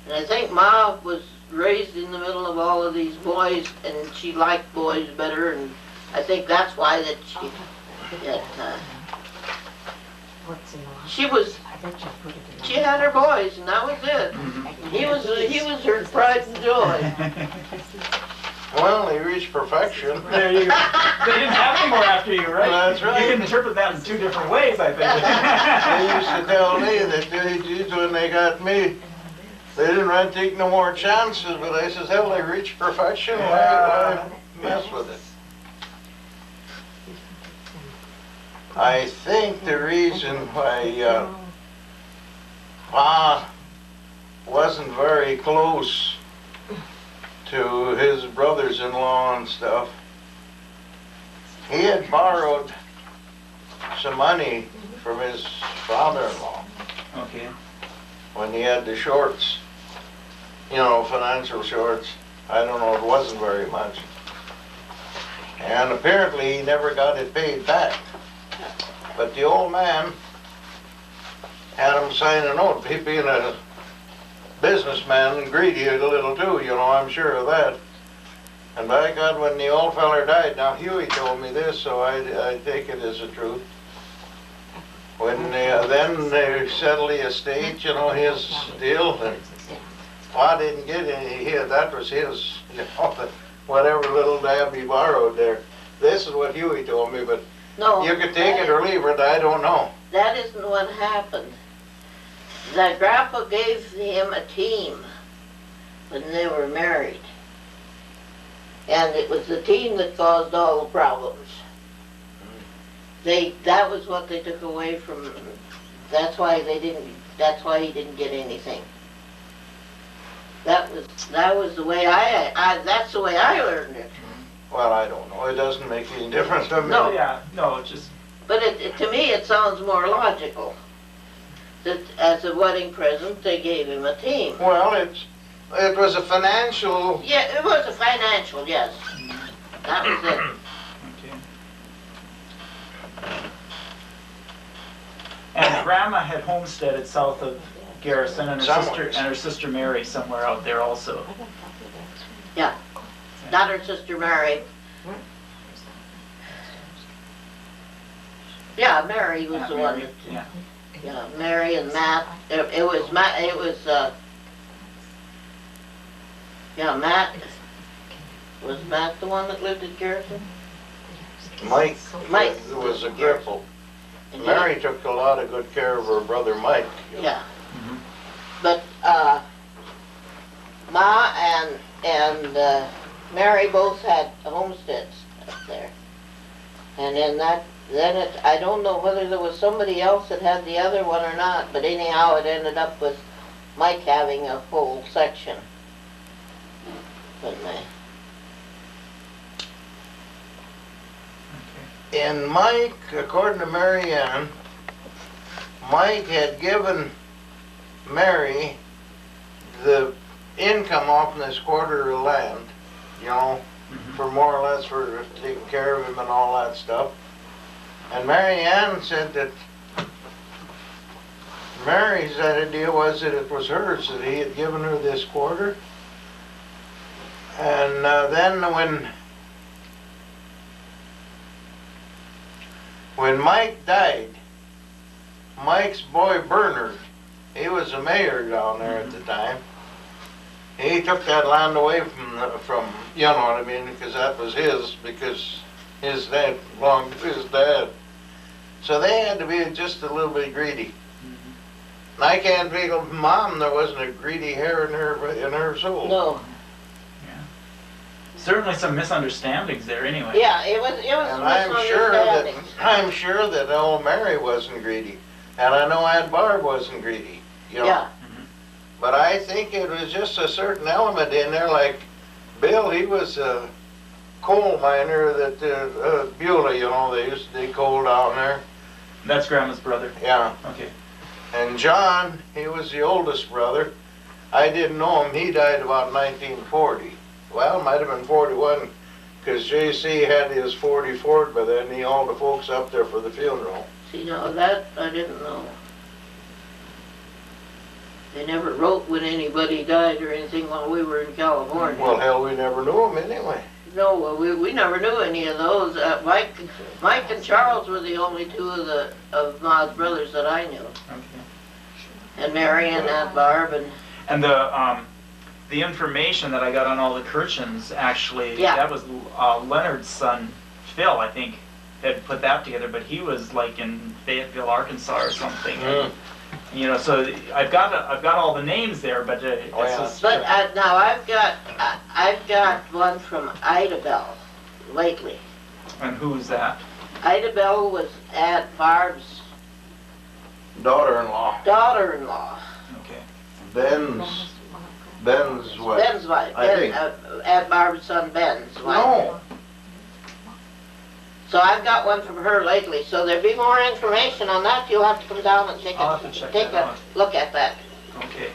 And I think Ma was raised in the middle of all of these boys, and she liked boys better, and I think that's why that she had her boys, and that was it. He was her pride and joy. Well, he reached perfection. There you go. They didn't have any more after you, right? That's right. You can interpret that in two different ways, I think. They used to tell me that when they got me, they didn't take no more chances, but I says, hell, they reached perfection, why mess with it? I think the reason why Pa wasn't very close to his brothers-in-law and stuff, he had borrowed some money from his father-in-law. Okay. When he had the shorts, you know, financial shorts. I don't know, it wasn't very much. And apparently he never got it paid back. But the old man had him sign a note. He being a businessman and greedy a little too, you know, I'm sure of that. And by God, when the old feller died, now Huey told me this, so I take it as the truth. When then they settled the estate, you know, his deal, and Pa didn't get any, that was his, you know, whatever little dab he borrowed there. This is what Huey told me, but No, you could take it or leave it, I don't know. that isn't what happened. That Grandpa gave him a team when they were married. And it was the team that caused all the problems. That was what they took away from, that's why he didn't get anything. That was the way that's the way I learned it. Well, I don't know, it doesn't make any difference to me. No. Yeah, no, it's just... But to me, it sounds more logical that as a wedding present, they gave him a team. Well, it was a financial... Yeah, it was a financial, yes. That was it. Okay. And Grandma had homesteaded south of Garrison, and her sister Mary somewhere out there also. Yeah. Not her sister Mary. Yeah, Mary was the one that, Yeah. Mary and Matt. It was Matt, was Matt the one that lived at Garrison? Mike Mike. was a cripple. And Mary took a lot of good care of her brother Mike. Yeah. Mhm. But, Ma and Mary both had homesteads up there. And I don't know whether there was somebody else that had the other one or not, but anyhow, it ended up with Mike having a whole section. And Mike, according to Mary Ann, Mike had given Mary the income off in this quarter of land, you know, for more or less for taking care of him and all that stuff. And Mary Ann said that Mary's idea was that it was hers, that he had given her this quarter. And then when Mike died, Mike's boy Bernard, he was the mayor down there at the time. He took that land away from you know what I mean, because that was his, because his dad belonged to his dad. So they had to be just a little bit greedy. And I can't think of Mom, there wasn't a greedy hair in her soul. No. Certainly some misunderstandings there anyway. Yeah, it was And misunderstandings. I'm sure that old Mary wasn't greedy. And I know Aunt Barb wasn't greedy, you know. Yeah. But I think it was just a certain element in there, like Bill, he was a coal miner that, Beulah, you know, they used to dig coal down there. That's Grandma's brother. Yeah. Okay. And John, he was the oldest brother. I didn't know him, he died about 1940. Well, it might have been 41, because J.C. had his 44th by then, he all the folks up there for the funeral. See, now that I didn't know. They never wrote when anybody died or anything while we were in California. Well, hell, we never knew him anyway. No, well, we never knew any of those. Mike and Charles were the only two of Ma's brothers that I knew. Okay. And Mary and Aunt Barb and. And the information that I got on all the Kirchens, actually, Yeah. that was Leonard's son, Phil, I think, had put that together, but he was like in Fayetteville, Arkansas or something. Mm. You know, so I've got all the names there, but it's Oh, yeah. just, But now I've got one from Idabel lately. and who's that? Idabel was Aunt Barb's Daughter-in-law. daughter-in-law. Okay. Ben's wife. Ben's wife. I think. Aunt Barb's son Ben's wife. No. So I've got one from her lately. So there'll be more information on that. You'll have to come down and take I'll have to check a that out. look at that. Okay.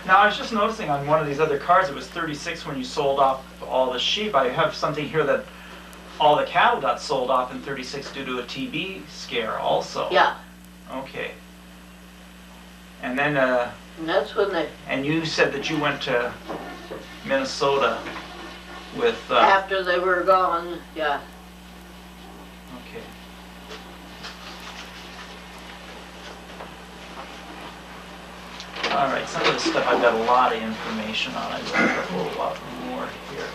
Now, I was just noticing on one of these other cards, it was 36 when you sold off all the sheep. I have something here that all the cattle got sold off in 36 due to a TB scare also. Yeah. Okay. And then, And that's when they, and you said that you went to Minnesota with, after they were gone, yeah. okay. All right, some of this stuff I've got a lot of information on. I've got a whole lot more here.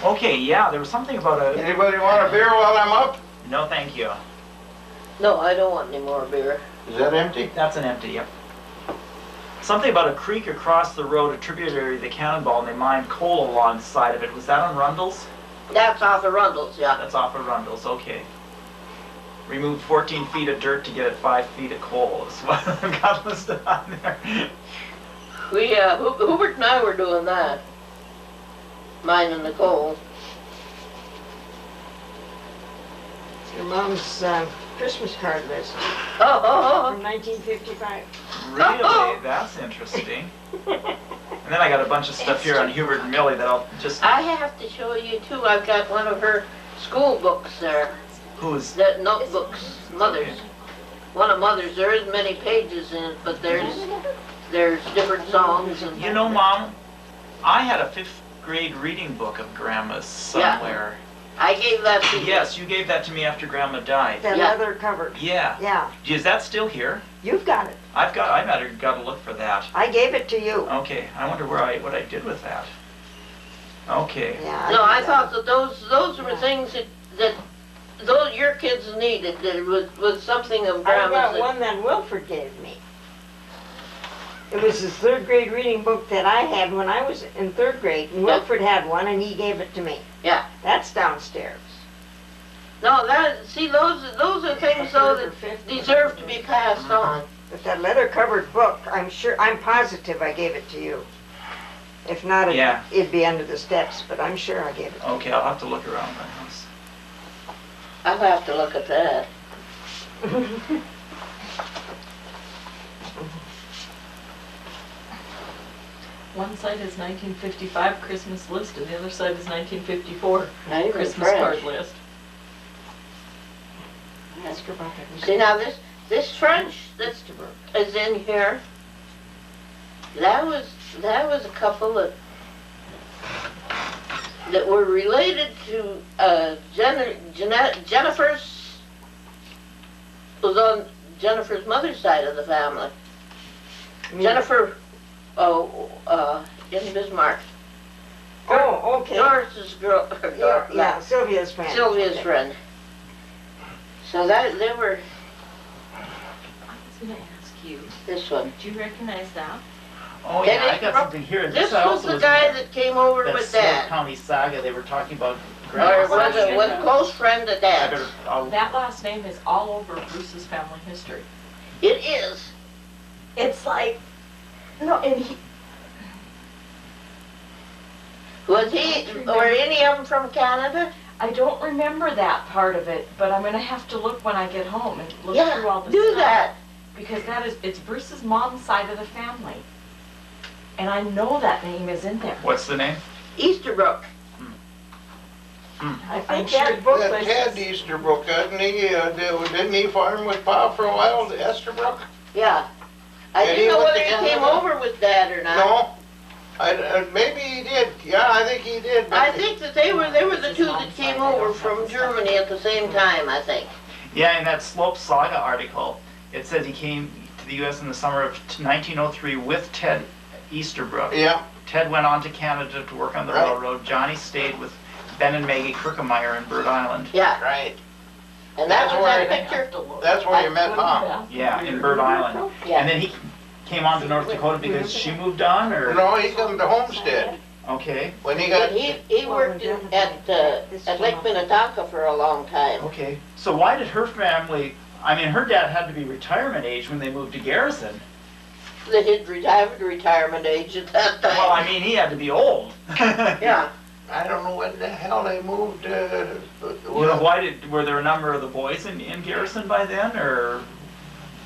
Okay, yeah, there was something about a... Anybody want a beer while I'm up? No, thank you. No, I don't want any more beer. Is that empty? That's an empty, yep. Something about a creek across the road, a tributary of the Cannonball, and they mined coal alongside of it. Was that on Rundle's? That's off of Rundle's, yeah. That's off of Rundle's, okay. Removed 14 feet of dirt to get at 5 feet of coal is what I've got listed on there. We, Hubert and I were doing that. Mining the coal. Your mom's Christmas card list Oh, from 1955. Really? That's interesting. And then I got a bunch of stuff here on Hubert and Millie that I'll just... I have to show you too. I've got one of her school books there. Who's... The notebooks, Mother's. Okay. One of Mother's. There isn't many pages in it, but there's different songs and. You know, Mom, I had a 5th grade reading book of Grandma's somewhere. I gave that to you. Yes, you gave that to me after Grandma died. That Yeah. leather cover. Yeah. Yeah, Is that still here? you've got it. I better got to look for that. I gave it to you. Okay, I wonder what I did with that. Okay. Yeah. No, I did thought that those were things that those your kids needed. That it was something of I've Grandma's. got that- one that Wilford gave me. It was his 3rd grade reading book that I had when I was in 3rd grade, and Wilford had one, and he gave it to me. Yeah. That's downstairs. No, those are things though that deserve to be passed on. But that leather-covered book, I'm positive I gave it to you. If not, Yeah. it'd be under the steps, but I'm sure I gave it to you. Okay, I'll have to look around my house. I'll have to look at that. One side is 1955 Christmas list and the other side is 1954 Not even Christmas French. card list. See now this French that is in here, that was a couple that were related to Jennifer's, was on Jennifer's mother's side of the family. Jennifer, in Bismarck. Oh, okay. Doris's girl, Yeah, Sylvia's friend. Sylvia's Okay. friend. So that they were I was gonna ask you, this one. do you recognize that? Oh Then yeah, I it got bro- something here. This I was also the was guy in that came over that with Sloat Dad, County saga. They were talking about. or Well, was a close friend of I Dad's. better. I'll, That last name is all over Bruce's family history. It is. It's like, no, and he, Was he, or any of them from Canada? I don't remember that part of it, but I'm gonna have to look when I get home and look through all Yeah, the do stuff. that. Because it's Bruce's mom's side of the family. And I know that name is in there. what's the name? Easterbrook. I I'm think sure that book That was. Ted Easterbrook, didn't he farm with Pa for a while, the Esterbrook? Yeah. I And didn't he know went whether to he came Canada? over with Dad or not. No? Maybe he did, yeah, I think he did, but. I think that they were the two that came over from Germany at the same time, I think. Yeah, in that Slope Saga article, it said he came to the U.S. in the summer of 1903 with Ted Easterbrook. Yeah, Ted went on to Canada to work on the Right. railroad. Johnny stayed with Ben and Maggie Kirkemeyer in Bird Island. Yeah. right. And that That's was where that I picture. That's where you met Pa. Yeah, in Bird Island. Yeah. And then he came on to North Dakota because she moved on, or? No, he come to Homestead Okay, when he got, But he worked at Lake Minnetonka for a long time. okay. So why did her family, I mean, her dad had to be retirement age when they moved to Garrison. They had retirement age at that time. Well, I mean, he had to be old. Yeah. I don't know when the hell they moved, You know, were there a number of the boys in Garrison by then, or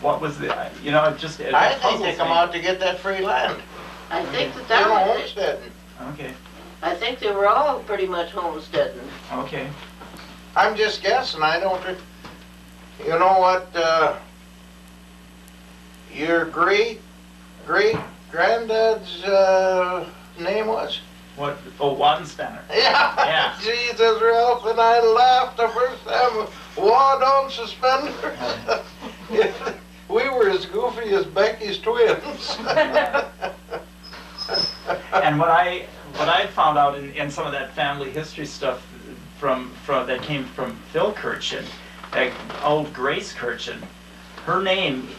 what was the, you know, it just, it I think puzzles they come me. out to get that free land. I think They that were was it. homesteading. Okay, I think they were all pretty much homesteading. okay. I'm just guessing, I don't, you know what, your great granddad's, name was? What, oh, Wadenspanner. Yeah. Yeah. Jesus, Ralph, and I laughed the first time. Wad on suspenders. We were as goofy as Becky's twins. And what I found out in some of that family history stuff from that came from Phil Kirchen, that old Grace Kirchen, her name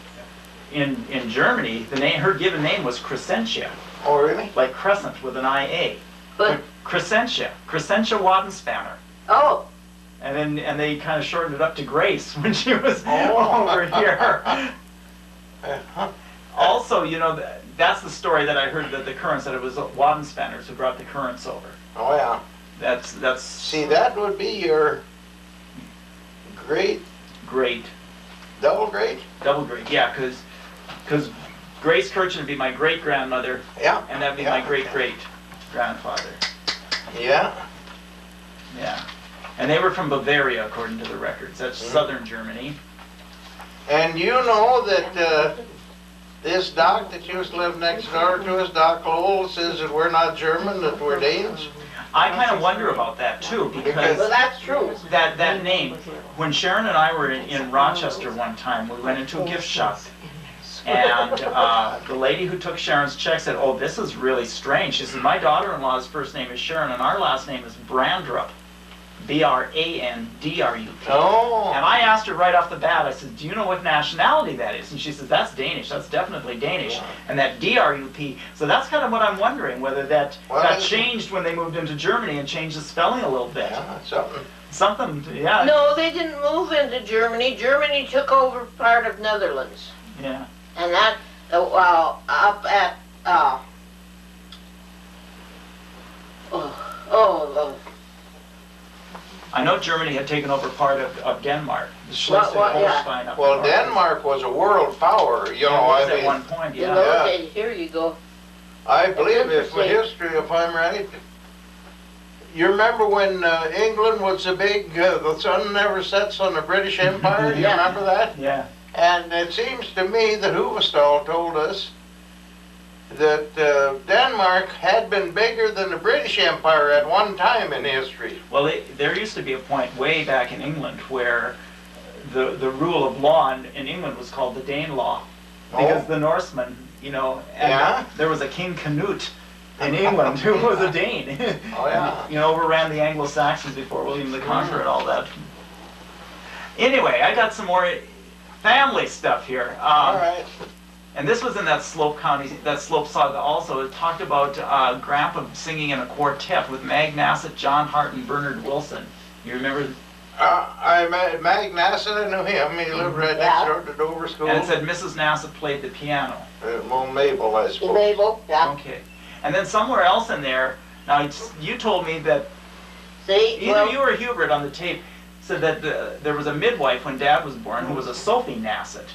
in Germany, her given name was Crescentia, Oh, really? like crescent with an IA. But, Crescentia Wadenspanner. oh, And they kind of shortened it up to Grace when she was Oh. over here. Uh-huh. Also, you know, that's the story that I heard, that the Currents, that it was Wadenspanners who brought the Currents over. Oh, yeah. That's See, that would be your great, great, double great? double great, yeah, because Grace Kirchen would be my great grandmother, Yeah. and that'd be yeah. my great great grandfather. Yeah. Yeah, and they were from Bavaria according to the records. That's southern Germany. And you know that this doc that used to live next door to us, Doc Lowell, says that we're not German, that we're Danes? I kind of wonder about that too, well, because that's true. that name. When Sharon and I were in Rochester one time, we went into a gift shop. And the lady who took Sharon's check said, "Oh, this is really strange." She said, "My daughter-in-law's first name is Sharon, and our last name is Brandrup, Brandrup." Oh. And I asked her right off the bat, I said, "Do you know what nationality that is?" And she says, "That's Danish. That's definitely Danish." And that DRUP. So that's kind of what I'm wondering, whether that Well, got changed when they moved into Germany and changed the spelling a little bit. Yeah, something. Something, yeah. No, they didn't move into Germany. Germany took over part of Netherlands. Yeah. And that, up at, I know Germany had taken over part of Denmark. The Well, yeah. Schleswig-Holstein up Well, north. Denmark was a world power, you know, Yeah, it was I at mean, one point, in yeah. those Yeah. days, here you go. I believe if interesting. history, if I'm right, you remember when England was so big, the sun never sets on the British Empire? You Yeah. remember that? Yeah. And it seems to me that Huvestal told us that Denmark had been bigger than the British Empire at one time in history. Well, there used to be a point way back in England where the rule of law in England was called the Danelaw. Because the Norsemen, and Yeah? there was a King Canute in England who was a Dane. Oh, yeah. And, overran the Anglo-Saxons before William the Conqueror and all that. Anyway, I got some more family stuff here. All right. And this was in that Slope County, that Slope saga also. It talked about Grandpa singing in a quartet with Mag Nassett, John Hart, and Bernard Wilson. You remember? Mag Nassett, I knew him. He lived right next door to Dover School. And it said Mrs. Nassett played the piano. Well, Mabel, I suppose. Mabel, yeah. Okay. And then somewhere else in there, now you told me that See, either well, you or Hubert on the tape said that there was a midwife when Dad was born who was a Sophie Nassett.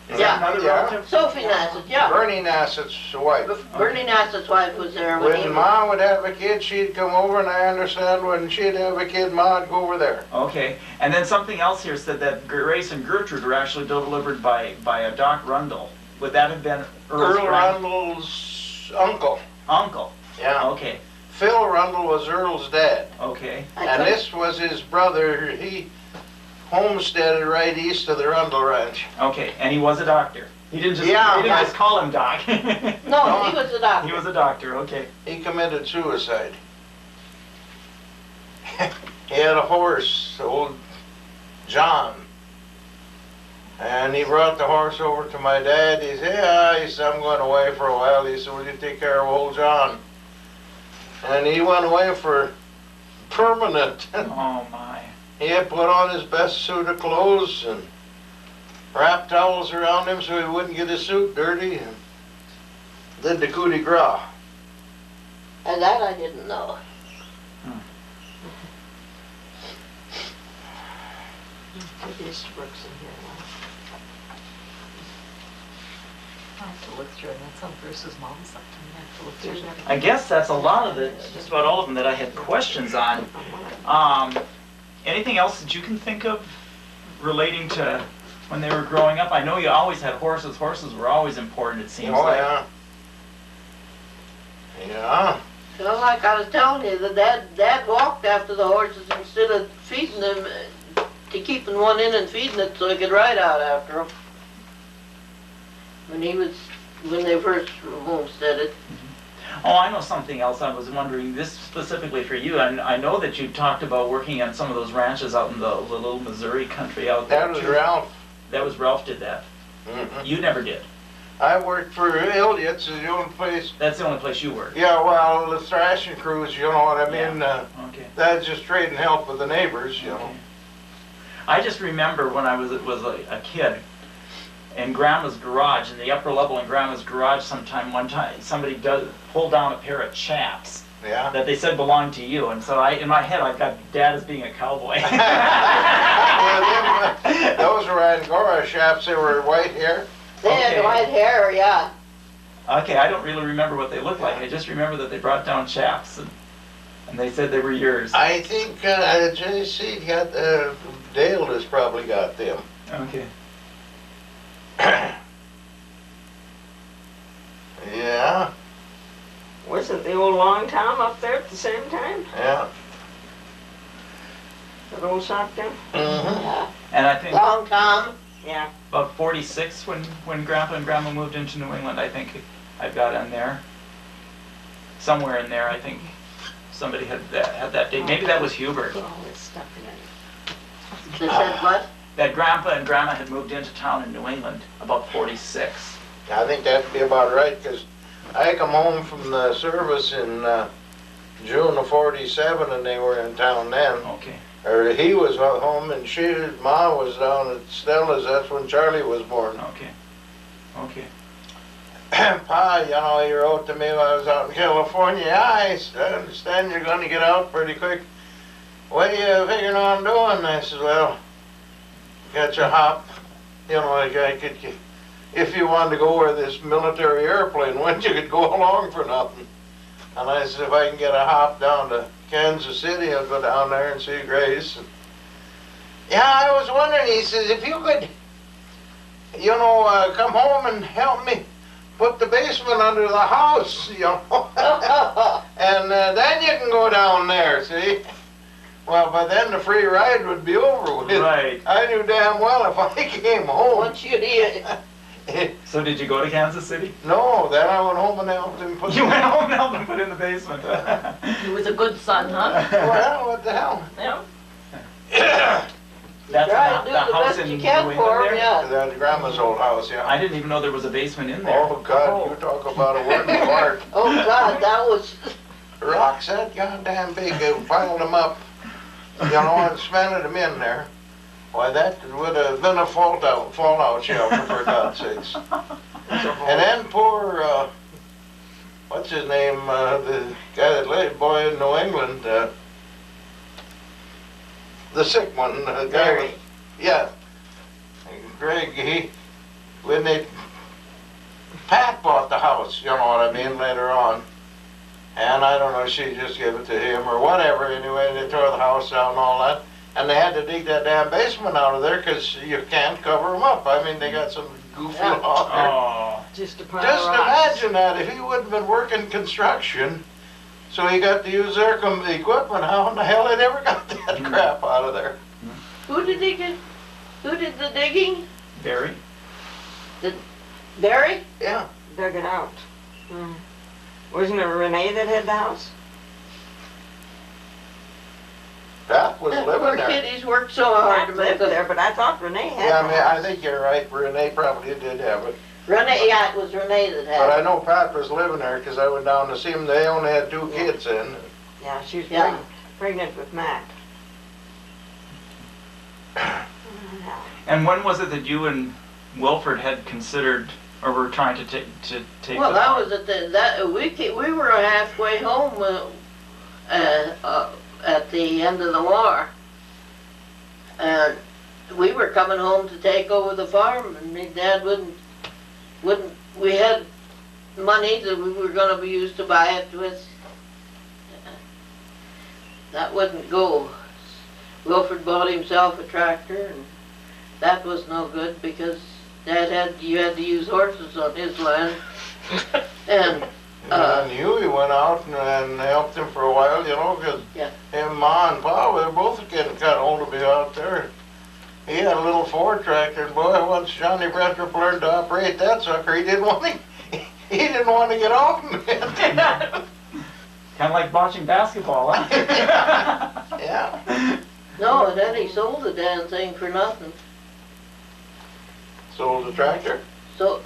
Is Yeah. that another Yeah. relative? Sophie Nassett, yeah. Bernie Nassett's wife. Bernie Nassett's wife was there when he When was. Ma would have a kid, she'd come over, and I understand when she'd have a kid, Ma'd go over there. Okay. And then something else here said that Grace and Gertrude were actually delivered by a Doc Rundle. Would that have been Earl's Earl Rundle's uncle. uncle? Yeah. Okay. Phil Rundle was Earl's dad. Okay. And this was his brother. He homesteaded right east of the Rundle Ranch. Okay. And he was a doctor. He didn't just Yeah. he didn't just call him Doc. No, he was a doctor. He was a doctor. Okay. He committed suicide. He had a horse, old John. And he brought the horse over to my dad. He said, yeah, he said, I'm going away for a while. He said, will you take care of old John? And he went away for permanent. Oh my. He had put on his best suit of clothes and wrapped towels around him so he wouldn't get his suit dirty, and did the coup de grace. And that I didn't know. Maybe Mr. Brooks in here now. I have to look through it. That's on Bruce's mom's something. I have to look through it. I guess that's a lot of it, just about all of them that I had questions on. Anything else that you can think of relating to when they were growing up? I know you always had horses. Horses were always important, it seems Oh, like. yeah. Yeah. Well, like I was telling you, the dad walked after the horses instead of feeding them, to keeping one in and feeding it so he could ride out after them. When they first homesteaded. Oh, I know something else. I was wondering, this specifically for you, and I know that you talked about working on some of those ranches out in the little Missouri country out there. That was too. Ralph. That was Ralph did that. Mhm. You never did. I worked for Elliott's, the only place. That's the only place you worked. Yeah, well, the thrashing crews, you know what I mean? Okay. That's just trading help with the neighbors, you know. Okay. I just remember when I was a kid in Grandma's garage, in the upper level in Grandma's garage one time, somebody pulled down a pair of chaps Yeah. that they said belonged to you, and so in my head I've got Dad as being a cowboy. Yeah, those were Angora chaps. They were white hair. They Okay. had white hair, yeah. Okay, I don't really remember what they looked like. I just remember that they brought down chaps, and they said they were yours. I think JC got Dale has probably got them. Okay. Yeah, Wasn't the old Long Tom up there at the same time? yeah. That old shotgun? Mm-hmm. Yeah. And I think Long Tom. Yeah. about 46 when Grandpa and Grandma moved into New England, I think I've got on there. Somewhere in there, I think somebody had that date. Maybe that was Hubert. Put all this stuff in it. They said what? That Grandpa and Grandma had moved into town in New England about 46. I think that'd be about right, because I come home from the service in June of '47, and they were in town then. Okay. Or he was home, and Ma was down at Stella's. That's when Charlie was born. Okay. Okay. Pa, you know, he wrote to me when I was out in California. Yeah, I understand you're going to get out pretty quick. What are you figuring on doing? I said, well, got your hop. You know, like I could if you wanted to go where this military airplane went, you could go along for nothing. And I said, if I can get a hop down to Kansas City, I'll go down there and see Grace. And, yeah, I was wondering, he says, if you could, come home and help me put the basement under the house, and then you can go down there, see? Well, by then the free ride would be over with. Right. I knew damn well if I came home. Once you did. So did you go to Kansas City? No, then I went home and helped him put You went home and helped him put in the basement. He was a good son, huh? Well, what the hell? Yeah. That's Try to do the the house best in you New can England for him, there? yeah. That's Grandma's old house, yeah. I didn't even know there was a basement in there. Oh, God, you talk about a work of art. Oh, God, that was, Rocks that goddamn big, they piled them up, and cemented them in there. Why, that would have been a fallout shelter, for God's sakes. And then poor, what's his name, the guy that laid boy in New England, the sick one, the guy was, yeah. Greg, Pat bought the house, you know what I mean, later on. And I don't know, she just gave it to him or whatever, anyway, they tore the house down and all that. And they had to dig that damn basement out of there because you can't cover them up. I mean, they got some goofy law there. Oh. Just a pile Just of rocks. imagine that, if he wouldn't have been working construction, so he got to use their equipment, how in the hell they ever got that crap out of there? who did the digging? Barry? Barry? Yeah. Dug it out. Hmm. Wasn't it Renee that had the house? Pat was That living poor there. kid, he's worked so hard to Pat make lived there, but I thought Renee had Yeah, the I mean, I house. think you're right, Renee probably did have it. Renee, yeah, it was Renee that But had I it. know Pat was living there because I went down to see him, they only had 2 kids in. Yeah, she was Yeah. pregnant with Matt. And when was it that you and Wilford had considered or were trying to take Well, the that farm? was we were halfway home at the end of the war. And we were coming home to take over the farm, and my dad wouldn't, we had money that we were gonna be used to buy it with. That wouldn't go. Wilford bought himself a tractor, and that was no good because you had to use horses on his land. And, I knew he went out and helped him for a while, because Yeah. him, Ma, and Pa, they were both getting kind of old to be out there. He had a little Ford tractor, and boy, once Johnny Brestrup learned to operate that sucker, he didn't want to get off him. Kind of like watching basketball, huh? Yeah. no, and then he sold the damn thing for nothing. Sold the tractor. So,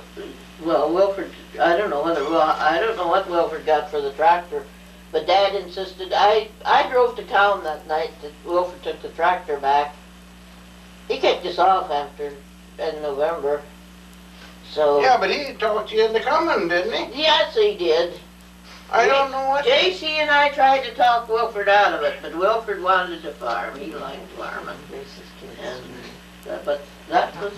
well, Wilford, I don't know what Wilford got for the tractor, but Dad insisted, I drove to town that night that Wilford took the tractor back. He kicked us off in November, so. Yeah, but he talked you into coming, didn't he? Yes, he did. I don't know what. JC and I tried to talk Wilford out of it, but Wilford wanted to farm, he liked farming. But that was,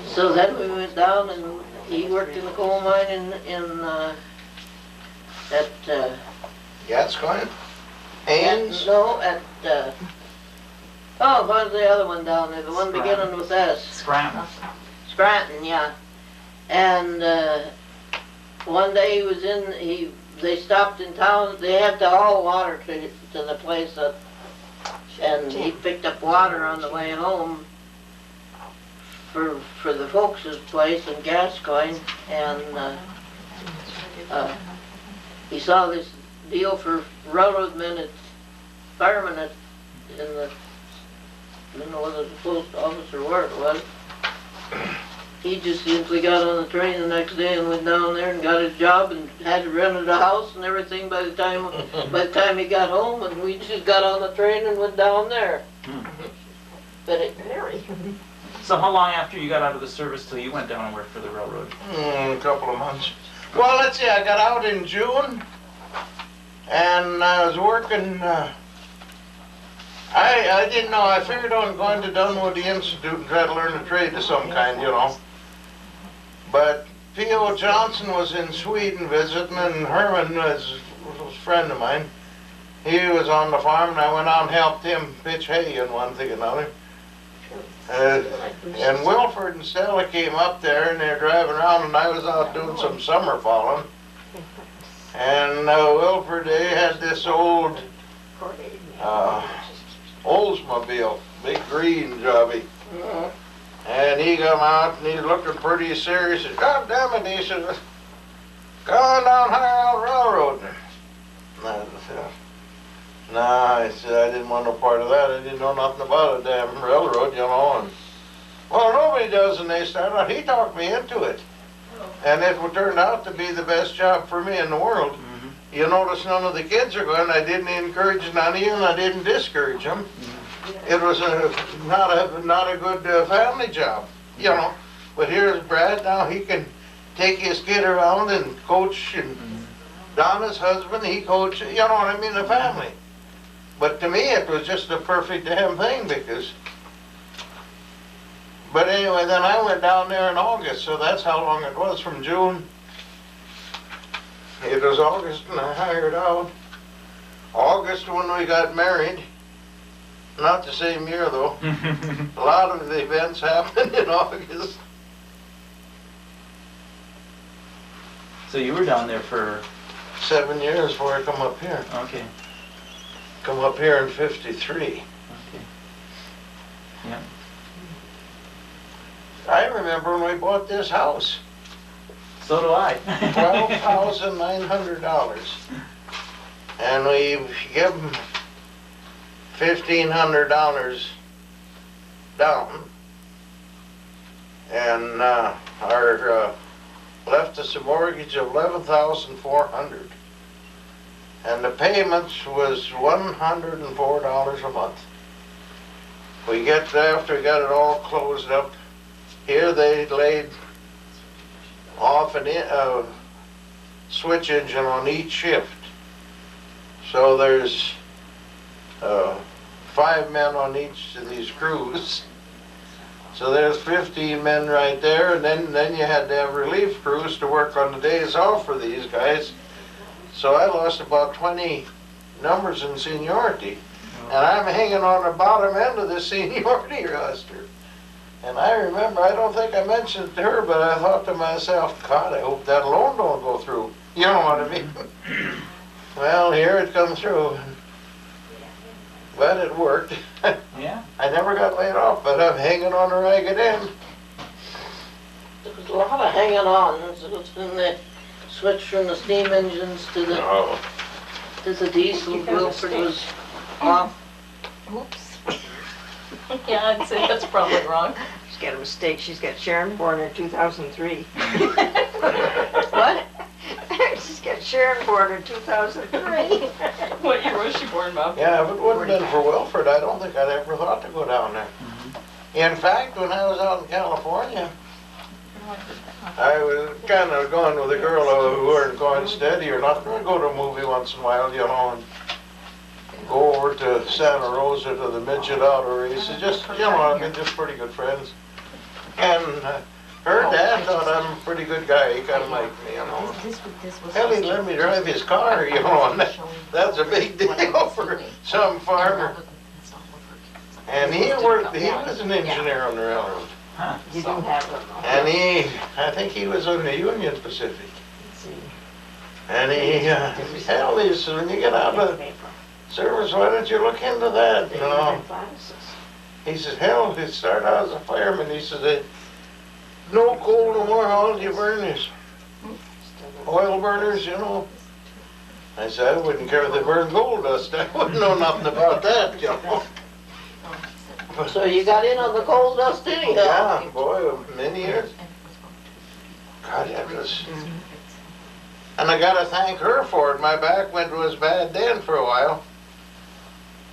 so then we went down and he worked in the coal mine at Gascoigne? Haynes? No, what's the other one down there? The one Scranton. beginning with S. Scranton. Scranton, yeah. And one day he was they stopped in town, they had to haul water to the place and he picked up water on the way home for the folks' place in Gascoigne, and he saw this deal for railroad men at firemen in the, I don't know whether it was the post office or where it was. He just simply got on the train the next day and went down there and got his job and had rented a house and everything by the time he got home, and we just got on the train and went down there. But So how long after you got out of the service till you went down and worked for the railroad? A couple of months. Well, let's see, I got out in June, and I was working, I didn't know, I figured on going to Dunwoody Institute and try to learn a trade of some kind, But P.O. Johnson was in Sweden visiting, and Herman was a friend of mine. He was on the farm, and I went out and helped him pitch hay and one thing and another. And Wilford and Stella came up there, and they were driving around, and I was out doing some summer falling. And Wilford, they had this old Oldsmobile, big green jobby. And he come out, and he's looking pretty serious. He said, God damn it, he said, going down Higher Railroad. And I said, nah, I said, I didn't want no part of that. I didn't know nothing about a damn railroad, you know. And, well, nobody does, and they started out. He talked me into it. And it turned out to be the best job for me in the world. You notice none of the kids are going. I didn't encourage none of you, and I didn't discourage them. It was not a good family job, you know. But here's Brad now. He can take his kid around and coach, and Donna's husband, he coached, you know what I mean, the family. But to me, it was just the perfect damn thing because. But anyway, then I went down there in August, so that's how long it was from June. It was August, and I hired out. August when we got married. Not the same year, though. A lot of the events happened in August. So you were down there for... 7 years before I come up here. Okay. Come up here in '53. Okay. Yeah. I remember when we bought this house. So do I. $12,900. And we give them $1,500 down. And our left us a mortgage of $11,400. And the payments was $104 a month. We get after we got it all closed up. Here they laid off a switch engine on each shift. So there's 5 men on each of these crews. So there's 15 men right there, and then you had to have relief crews to work on the days off for these guys. So I lost about 20 numbers in seniority. And I'm hanging on the bottom end of the seniority roster. And I remember, I don't think I mentioned it to her, but I thought to myself, God, I hope that loan don't go through. You know what I mean? Well, here it comes through. But it worked. Yeah. I never got laid off, but I'm hanging on a ragged end. There was a lot of hanging on. When they switched from the steam engines to the diesel. Wilford was off. Oops. Yeah, I'd say that's probably wrong. She's got a mistake. She's got Sharon born in 2003. What? She's got Sharon born in 2003. What year was she born, Bob? Yeah, if it wouldn't have been for Wilford, I don't think I'd ever thought to go down there. In fact, when I was out in California, I was kind of going with a girl who weren't going steady or not. We'd go to a movie once in a while, you know, and go over to Santa Rosa to the midget auto races. Just, you know, I mean, just pretty good friends. And her dad thought I'm a pretty good guy. He kind of liked me, you know. Hell, he let me drive his car, you know, and that's a big deal for some farmer. And he was an engineer on the railroad. Huh. You do have them. And I think he was on the Union Pacific. And hell, he said, when you get out of service, why don't you look into that, you know? He said, hell, he started out as a fireman. He said, no coal no more, how do you burn this? Oil burners, you know. I said, I wouldn't care if they burned gold dust. I wouldn't know nothing about that, you know. So you got in on the coal dust anyhow. Yeah, boy, many years. God, that was... And I gotta thank her for it. My back wind was bad then for a while.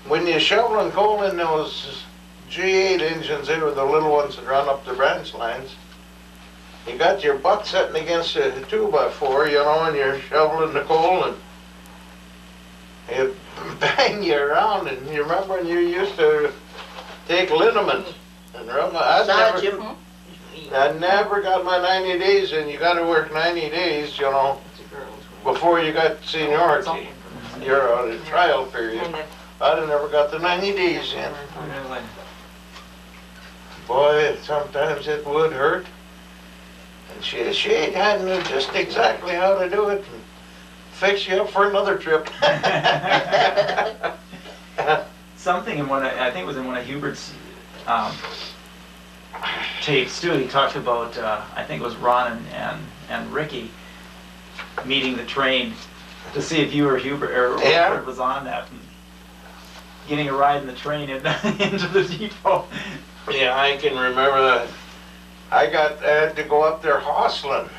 When you're shoveling coal in those G8 engines, they were the little ones that run up the branch lines. You got your butt sitting against a 2x4, you know, and you're shoveling the coal, and it bang you around. And you remember when you used to take liniment and rub my... I never got my 90 days in. You gotta work 90 days, you know, It's a girl's way. before you got seniority. You're on a trial period. Kind of, I'd never got the 90 days in. Really? Boy, sometimes it would hurt. And she had knew just exactly how to do it and fix you up for another trip. Something in I think it was in one of Hubert's tapes too, he talked about, I think it was Ron and Ricky meeting the train to see if you or Hubert or Yeah. Wilfred was on that, and getting a ride in the train into the depot. Yeah, I can remember that. I had to go up there hostling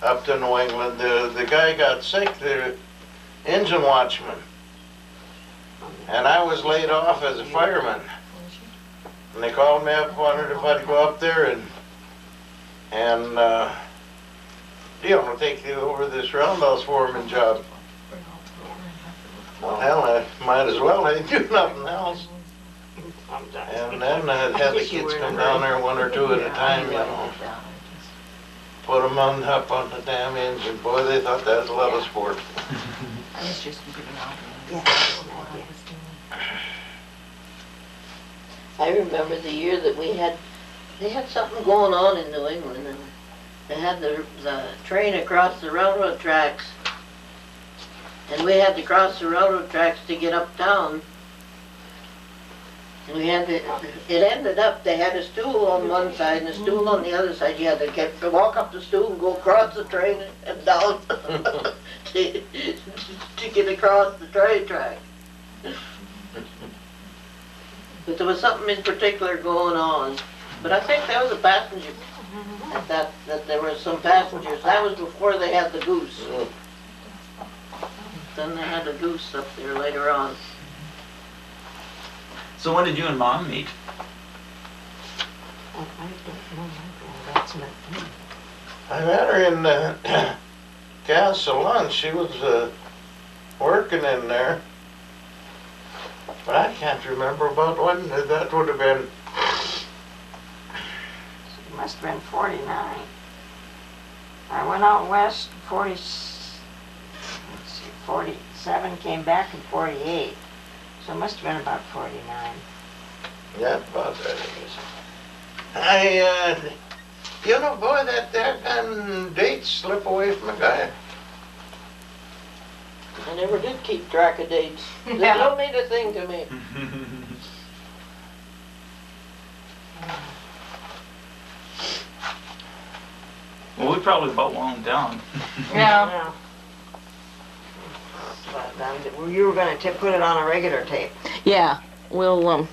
up to New England. The guy got sick, the engine watchman. And I was laid off as a fireman. And they called me up, wondered if I'd go up there and take over this roundhouse foreman job. Well, hell, I might as well. I didn't do nothing else. And then I'd have the kids come down there one or two at a time, you know. Put them up on the damn engine. Boy, they thought that was a lot of sport. I was just giving out. I remember the year that they had something going on in New England, and they had the train across the railroad tracks, and we had to cross the railroad tracks to get uptown. And it ended up, they had a stool on one side and a stool on the other side. You had to walk up the stool and go across the train and down to get across the train track. But there was something in particular going on. But I think there was a passenger, that there were some passengers. That was before they had the goose. Then they had the goose up there later on. So when did you and Mom meet? I don't know, that's not me. I met her in gas salon. She was working in there. But I can't remember about when that would have been. It must have been 49. I went out west 47, came back in 48. So it must have been about 49. Yeah, about that it is. Boy, that dates slip away from a guy. I never did keep track of dates. They Yeah. don't mean a thing to me. Well, we probably about wound down. Yeah. But you were gonna put it on a regular tape. Yeah, we'll